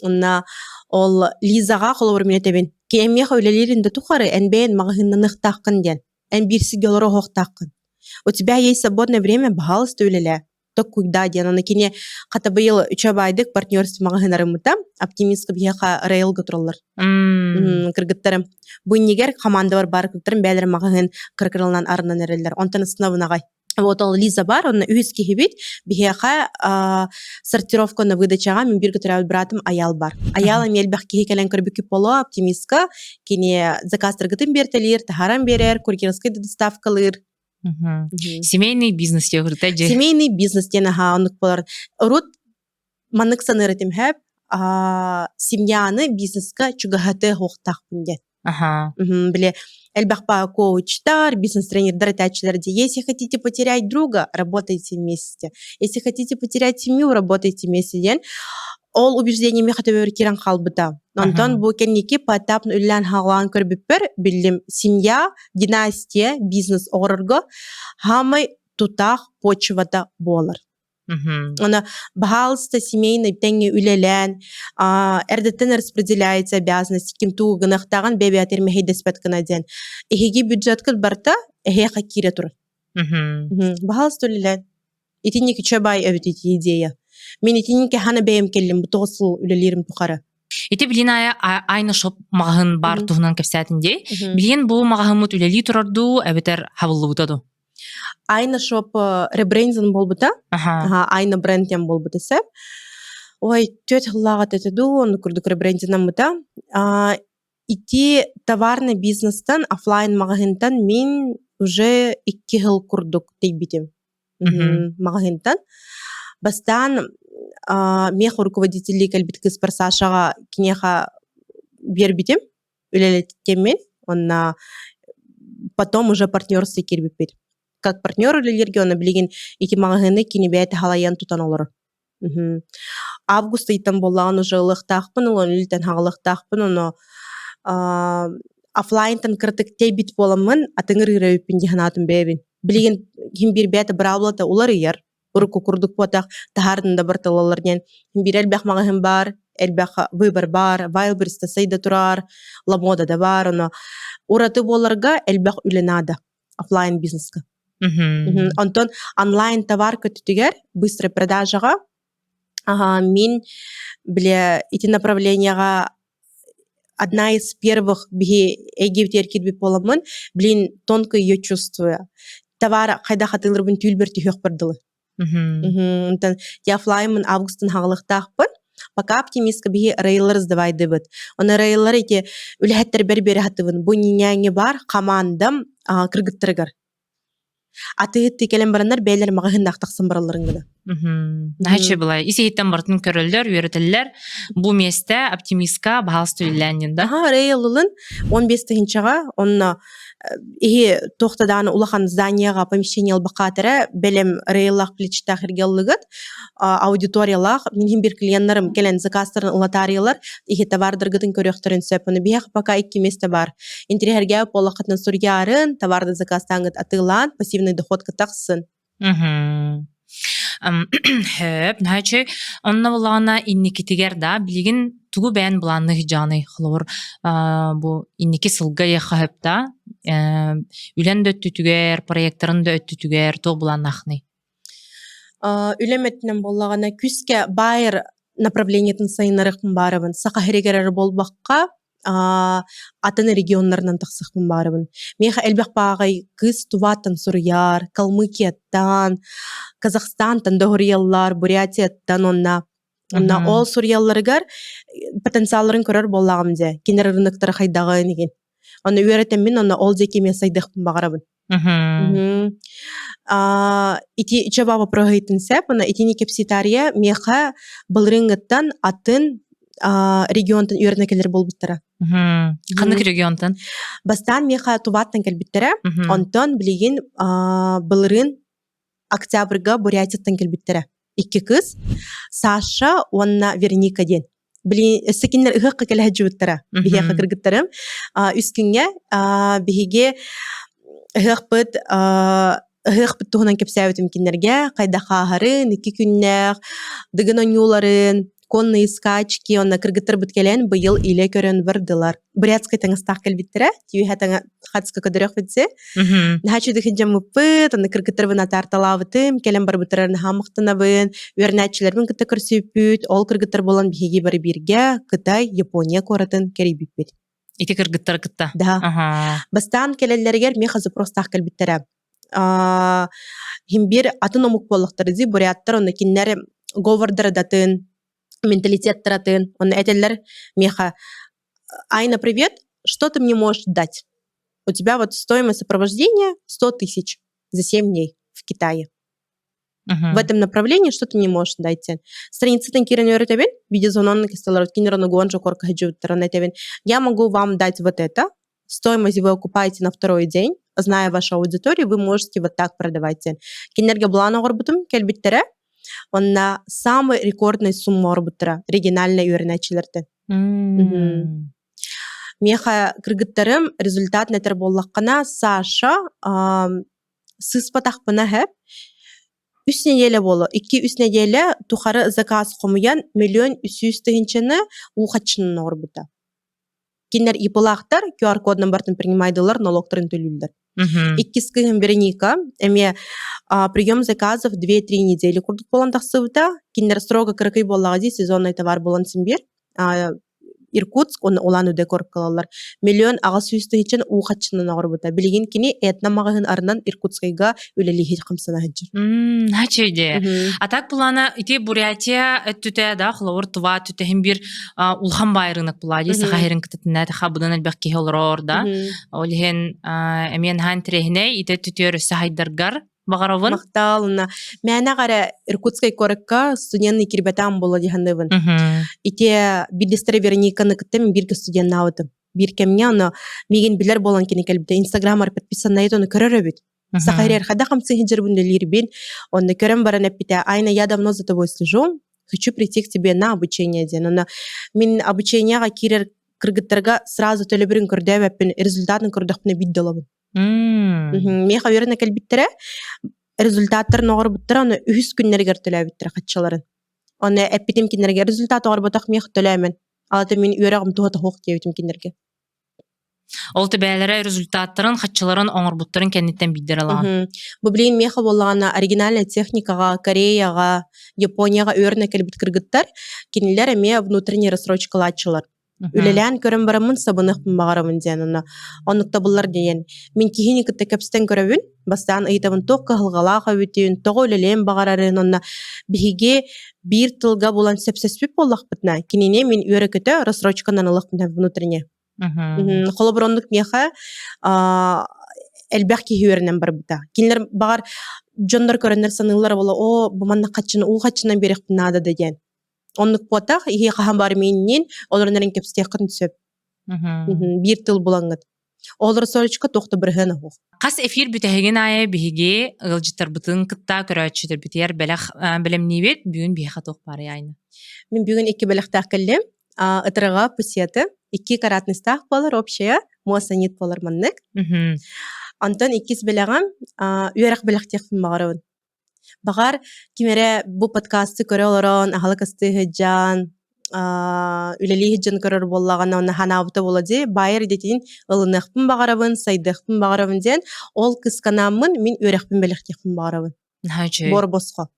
Онна ол Лизага колор минетебин. Кемме хойлелеринде тухары энбен магазиннан ыктаккын ден. Эн бирси гөлөрө хоктаккын. У тебя есть свободное время, пожалуйста, үлеле. Ток куйда ден. Оны кине ката быйыл 3 абайдык партнерство магазиннарымыта оптимистка бияка рейл готуралар. Кыргыттарым. Бу нигер команда бар кыргыттарым бәлер магазин кыркырылынан арынан эрелдер. Онтан основнагай. Вот ол Лиза бар, он үйски хибит, бияка сортировка на выдачага мен бир көтөрөбүл братым аял бар. Аяла мелбах ки келен көрбүкү поло оптимистка, кине заказ тыргытын бертелер, тахарам берер, курьерская доставкалыр. Семейный бизнес ягырта же. Семейный бизнес тена ха онук болар. Рут манык санырытым хэп, семьяны бизнеска чугахаты хоктак пинде. Бле, эльбахпа коучтар, бизнес-тренер, тачилер. Если хотите потерять друга, работайте вместе. Если хотите потерять семью, работайте вместе. Ол убеждение мехатовер киран халбыта. Антон бу кенники поэтапно үллән хаглан көрбүппер, билим, семья, династия, бизнес орырга, хамай тутах почвада болар. Она бахалста семейный тенге үлелен, эрдеттен распределяется обязанности, кимту гынахтаган беби атермехей деспет канаден. Эхеги бюджеткат барта, эхеха кире тур. Бахалста үлелен. Итинник чабай эвит ити идея. Мен итинник хана бейм келлим, бутосыл үлелерим тухара. Ити билин айны шоп магын бар туһунан кепсәтинде. Билин бу магымыт үлели турарду, эбетер хавыллы бутаду. Айна шоп ребрендинг болбута. Айна брендтен болбута сеп. Ой, төт хыллагат этеду, он курдук ребрендингнан бута. Ити товарный бизнестан, офлайн магазинтан мен уже 2 хыл курдук тейбитим. Магазинтан. Бастан мех руководители кальбиткис парсашага кинеха бербитим, үлелеттемен, он потом уже партнерство кирбипит. Как партнер региона билеген ити магазины кинебәте халаян тутан олар. Августа итен боллаган уже лыктакпын, ул илтен хаглыктакпын, оно офлайнтан кыртыктей бит боламын, атыңыр ирәпин диханатын бебин. Билеген ким бир бәте браблата улар яр. Урку курдук потак тахардында бартылалардан. Бир элбах магазин бар, элбах выбор бар, Вайлберста сайда турар, Ламода да бар, оно ураты боларга элбах үленада офлайн бизнеска. Антон онлайн товар көтүтүгер быстрый продажага мен биле эти направленияга одна из первых биги эгивтер китбит боламын, блин, тонко ее чувствую. Товар кайда хатылырбын түлбер түйөк бардылы. Антон я офлайн августын хаглыктакпын. Пока оптимистка биги рейлер сдавайды бит. Оны рейлер эти үлһәттер бер-бер хатыбын. Бу ниңәңе бар командам кыргыттыргар. Атыгытты келен барандар бәйлер магазин актаксын бараларын гына. Нахачы булай. Исееттен бартын көрөлдөр, үйрөтөллөр. Бу месте оптимистка баалсты үлләнен да. Рейлылын 15-тинчага онна тоқтадан улахан зданияга помещение албакатыра белем рейлах плечтах иргеллыгыт аудиториялах минин бир клиенттарым келен заказтарын улатарыйлар ихи товардыргытын көрөктөрүн сөпүнү биях пока 2 месте бар. Интерьерге полакатын сурьярын товарды закастангыт атылан пассивный доход кытаксын. Хөп, нахачы онна булана инникитигер да билигин тугу бән буланны жаны хлор бу инники сылга яхап да үлен дөттүгер проекттарын дөттүгер то буланахны. Үлеметнен боллагана күскә байыр направлениятын сайынарыкын барыбын. Сака херегерер болбакка атын регионнарынан тақсықпын барыбын. Меха элбек бағай кыз Туваттан Сурьяр, Калмыкияттан, Казахстантан Догрияллар, Бурятияттан онна Онна Мгм. ол Сурьялларыгар потенциалларын көрөр боллагым де. Кинер рыноктары хайдагы неген. Оны үйрәтем мин, оны ол деке мен сайдықпын бағарабын. Мгм. Ити чаба прогайтын сәп, оны итини кепситария меха былрынгыттан атын регионтан үйрәтіне келер болбыттара. Мгм. Қанық регионтан? Бастан меха тубаттан келбиттара, Мгм. онтон билеген былрын октябрьга Бурятияттан келбиттара. Икки кыз, Саша, онна Верника ден. Өссекинлер ыхыққа келе жүбіттара, бихеқа кіргіттарым. Үскінге бихеге ыхықпыт туғынан кепсәуітім кенерге, қайда қағарын, 2 күннәқ, дығын онюларын, конные скачки, онна кыргыттар бүткелен быйыл иле көрөн бардылар. Бурятскай таңыстақ келбиттара, түйе таңа қатысқа көдірек бітсе. Нахачу дыхынжа мұппыт, онна кыргыттар бұна тарталавытым, келен бар бұттарарын хамықтынабын, өрнәтчілербін кыта көрсөйпүт, ол кыргыттар болан бихеге бары бирге, Кытай, Япония коратын керейбіппет. Ити кыргыттар кытта. Да. Бастан келелергер меха запростақ келбиттара. Химбир атын омук болуқтарызи, буряттар, онна киннер говордар датын, менталитет таратын, он этелер меха. Айна, привет, что ты мне можешь дать? У тебя вот стоимость сопровождения 100 тысяч за 7 дней в Китае. В этом направлении что ты мне можешь дать? Страница танкирен юритевен, видеозононный кисталар, кинерона гуанжо корка хаджутаранетевен. Я могу вам дать вот это. Стоимость вы окупаете на 2-й день. Зная вашу аудиторию, вы можете вот так продавать. Кинерга блана горбутум, кельбиттере. Он на самой рекордной сумму орбутера, региональной юриначилерте. Меха кыргыттарым результат нетер боллаққана Саша сыспатақпына хэп. 3 неделя болу. 2-3 неделя тухары заказ қомуян 1 300 000 уқатшының орбута. Кинер ипылақтар QR-кодын бартын принимайдылар, налогтарын төлілдер. Иккискігін Вероника, әме прием заказов 2-3 недели курдық болан тақсывыта. Кинер строго кыркай боллағази сезонный товар болан симбер. Иркутск, он олан өде көріп қалалар. 1 600 000 уқатшының орбута. Білеген кені этнамағын арынан Иркутскайға өлелігі қымсына хәджір. Хачайде. Атак булана ити Бурятия түтә да хлор тува түтә химбир улхан байрынак булади сахайрын кытытына та хабудан албак ки холрор да. Олген эмен хан трехне ите түтөр сахайдаргар багаровын. Мақталына. Мәна қара Иркутскай корыкка студентный кирбетам боло дихандыбын. Ите бидестері Верониканы кыттым бирге студент наудым. Биркемне оны меген билер болан кені кәлбіде Инстаграмар подписан на оны көрөр өбіт. Сахайрер хада қамсы хиджербунды лирбин. Он көрім баран әппіте. Айна, я давно за тобой слежу. Хочу прийти к тебе на обучение. Мен обученияға кирер кыргыттарға сразу төлебірін көрді әппін результатын көрдіқпіне биддалабын. Меха веріне кәлбіттері результаттарын оғыр бұттыр, оны 3 күннергер төләбіттір қатшаларын. Оны әппетім кенерге результат оғыр бұтақ мех төләмен. Алаты мен үйерағым туғата хоқ кебітім кенерге. Ол төбәлері результаттарын, қатшаларын оңыр бұттырын кәнеттен биддер алған. Бұл білейін меха болағана оригинальная техникаға, Кореяға, Японияға өріне кәлбіт кіргіттер, кенелер әме внутренний рассрочкалы атшылар. Үлелән көрім барамын сабынықпын бағарамын ден. Онықта бұлар дейін. Мен кейіні күтті көпстен көрібін, бастан ұйтабын тоққа ғылғалаға өтейін, тоғы үлелен бағарарын, онна бігі бір тылға болан сәпсәспіп болақ бұтына. Кенене мен өрі күті рассрочканан ұлықпын внутренне. Қолы бір ондық меха әлбәқ кейі өрінен бар бұта. Кенелер бағар жондар көрінер санылар бола, о, бұманна қатшыны, ол қатшынан берекпін нада деген. Онлық потақ, ие қахан бар менінен, оларынарын кепстеқін түсіп. Bir тыл бұлаңғыд. Олар сорычқа тоқты бірғені хоқ. Қас эфир бүтәген айы бігі ғылжыттар бұтын қытта көрәтшідір бүтер білім невет бүгін бейқа тоқ бары айны. Мен бүгін 2 біліқтақ кілдім. Үтіріға пүсеті. 2 каратный стақ болар, общая. Муасанет болар маннық. Антон 2 біліғам үйерақ біліқтеқпін бағарауын. Бағар кемере бұл подкасты көрі оларан, ағалы кісті хыджан, үлелі хыджан көрір болағана, оны ханабыты болады, байыр детейін ұлынықпын бағарабын, сайдықпын бағарабын ден, ол кысканамын, мен өрекпін бәліқтеқпін бағарабын. Бор босқа.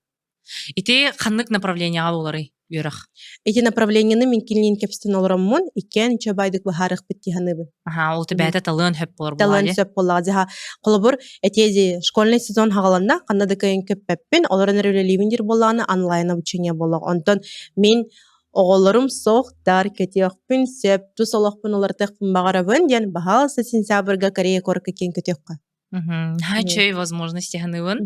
Ити қанлық направленияға болары? юрах. Эти направленияны мен килнин кепстен олороммун, иккен чабайдык бахарых биттиханыбын. Ага, ол тебе талын хөп болар Талан булады. сөп болла. Зиха колобур этеди школьный сезон хагаланна, каннады кайын көппеппин, оларын рөлелибиндир болланы онлайн обучение болла. Онтон мен оголорум соқтар кетиокпин, сөп тус олоқпын олартықпын бағарабын, ден бахалса сентябрга Корея корка кен көтөкка. Хачой возможности ханыбын.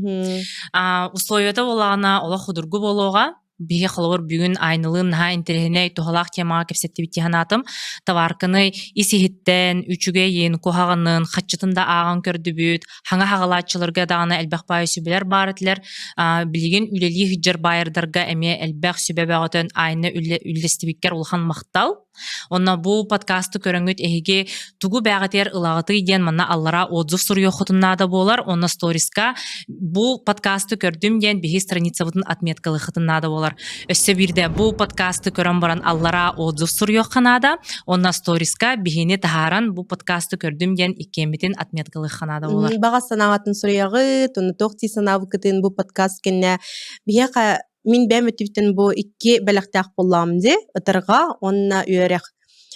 Условията болағына ола худургу болуға, биге холовор бүгүн айнылын ха интернет тухалак тема кепсетти битиханатым таварканы исихиттен үчүгө ен кохаганын хатчытында аган көрдүбүт хаңа хагалаачыларга дагана элбах бай сүбелер барытлер билген үлели хиджер байырдарга эме элбах сүбебагытын айны үллестибиккер улхан мактал онна бу подкастты көрөңүт эһиге тугу бягатер ылагыты ден манна аллара отзыв сурьёхутунада болар онна сториска бу подкастты көрдүм ден биги страницабытын отметкалыхытынада болар өссө бирде бу подкастты көрөн баран аллара отзыв сурьёханада онна сториска бигини тахаран бу подкастты көрдүм ден икемитин отметкалыханада болар Бага санагатын сурьягы тону тохти санабыкытын бу подкаст кенне бияка Мин бәмөтүбүтен бу икки бәләктәк булламды, ытырга онна үйрәк.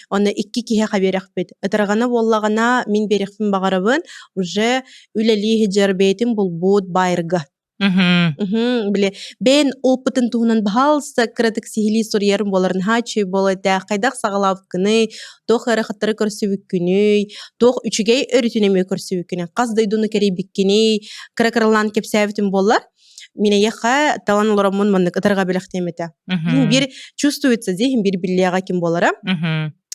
Онна икки киһә хәбәрәк бит. Ытырганы боллагана мин берекфин багарыбын, уже үлели хиҗәрбетим бул бут байырга. Биле, бен опытын туһунан баһалса кратык сихили сурьярым боларын хачы болайда, кайдак сагалап кыны, тох әрәхәттәре көрсүбүк күнүй, тох үчүгәй өрүтүнеме көрсүбүк күнү. Каз дайдуны керебик кини, кракырлан кепсәвитим боллар. Меня яха талан лорамун маннык ытырга белехтемете. Бир чувствуется зехим бир биллега ким болара.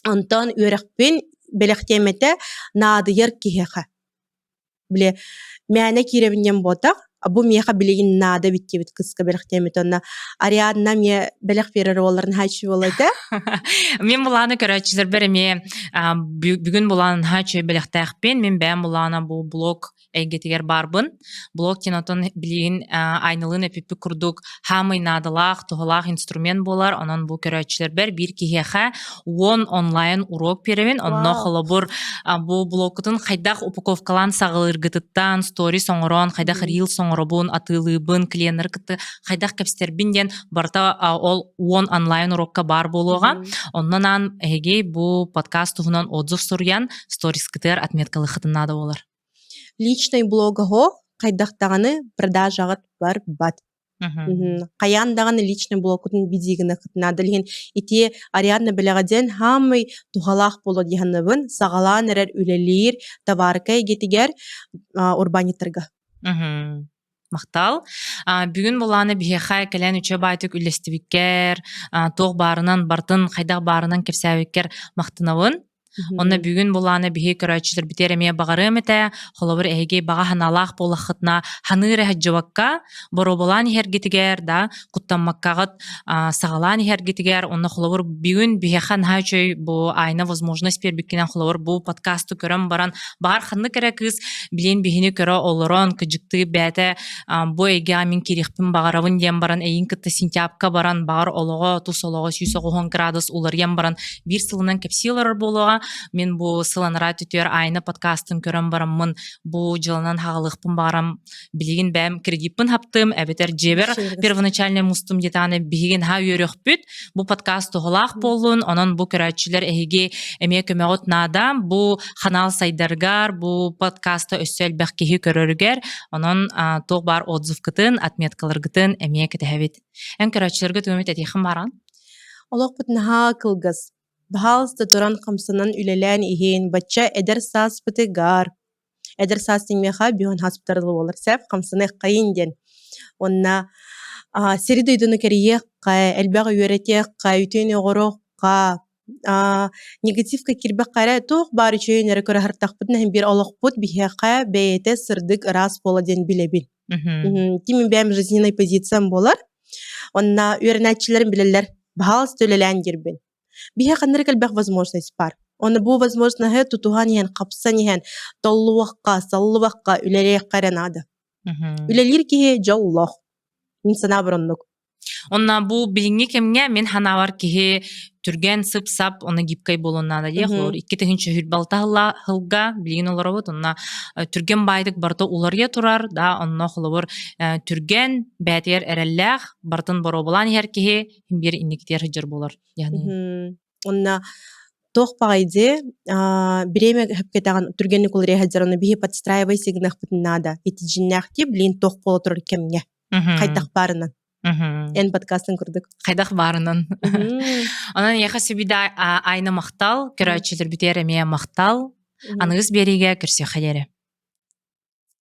Антон үйрәкпен белехтемете надыер киһеха. Биле мәне киребинен ботак, бу меха билеген нада биттебит кыска белехтемете. Онна Ариадна ме белех берер оларын хачы болайда. Мен буланы көрәчиләр береме бүгүн буланы хачы белехтәхпен мен бәм буланы бу блог эйгетигер барбын. Блог тенотон билин айнылын эпипи курдук хамый надалах, тухалах инструмент болар. Онан бу көрәчиләр бир киһеха 10 онлайн урок беребен. Онно холобур бу блогтын кайдак упаковкалан сагылыргытыттан сторис оңорон, кайдак рил соңоробун, атылыбын, клиенер кыты, кайдак кепстербин ден барта ол 10 онлайн урокка бар болуга. Оннан эге бу подкаст туһунан отзыв сурьян сторис кытыр отметкалыхытына да болар. Личный блого кайдактаганы продажагат бар бат. Каяндаганы личный блогтун бидигине кытына делген ити Ариадна белегаден хамый тухалах болот дигәннәбен сагалан эрер үлелир товарка гетигер урбанитырга. Мактал. Бүгүн буланы бихай келен үчө байтык үлестибиккер, тог барынан бартын кайдак барынан кепсәбиккер мактынабын. Онна бүгүн буланы бихи көрәчилер битереме багарым эте, холовыр эге бага ханалах болахытна ханыра хаҗыбакка, бороболан хергитигер да, куттамаккагат сагалан хергитигер, онна холовыр бүгүн бихахан хачой бу айна возможность бербиккенен холовыр бу подкастты көрөм баран бар ханны керекис билен бихини көрө олорон кыжыкты бәте бу эге амин кирихпин багарабын дем баран эйин кытта сентябрга баран бар олого тусолого 190 градус улар ем баран бир сылынан кепсилар болуга мен бу сыланара түтөр айны подкастын көрөм бараммын бу жылынан хагалыкпын барам билигин бәм кредитпин хаптым эбетер жебер первоначальный мустум детаны биген ха үйрөкпүт бу подкаст толак болун онон бу көрөчүлөр эге эме көмөгөт нада бу канал сайдаргар бу подкастты өссөл бакки көрөргөр онон тог бар отзыв кытын отметкалар кытын эме кетебит эн көрөчүлөргө төмөт этихим баран Олоқпыт наха кылгыз. Бахалсты туран қамсынан үлелән ихен, бача эдер сас пытыгар. Эдер сас теңмеха бион хаспитарлы болар. Сәп қамсыны қайын ден. Онна сері дойдыны кәріекқа, әлбәғі үйретекқа, үтен оғырыққа, негативка кирбек қара тоқ бар үшейін әрі көрі хартақпытын әм бір олоқпыт бихеқа бәйеті сырдық рас бола ден білебін. Тимін бәм жизненной позициям болар. Онна үйренәтчілерін білелер. Бахалсты үлелән дербін. Бихе қаныр кәлбәк возможность бар. Оны бу возможность тутуған ен, қапсан ен, толлуаққа, саллуаққа үлелер қаранады. Үлелер кеге жаулақ. Мен сана бұрынлық. Онна бу билинги кемге мен ханавар кихи түрген сып-сап оны гибкай болуна да хлор. Икки тыгын чөһүр балта хылга билин олоробот онна түрген байдык барта уларга турар да онно хлобор түрген бәтер эреллах бартын боробулан хер кихи бир инниктер жыр болар. Yani Онна тох пагайде биреме хепкетаган түргенник улре хаджараны бихи подстраивай сигнах надо. Эти жиннахти блин тох боло турар кемге. Кайтак барынан. Эн подкастын курдук. Кайдах барынан. Анан яха сибида айна мактал, көрөчүлөр битер эмие мактал. Аныңыз бериге кирсе хайere.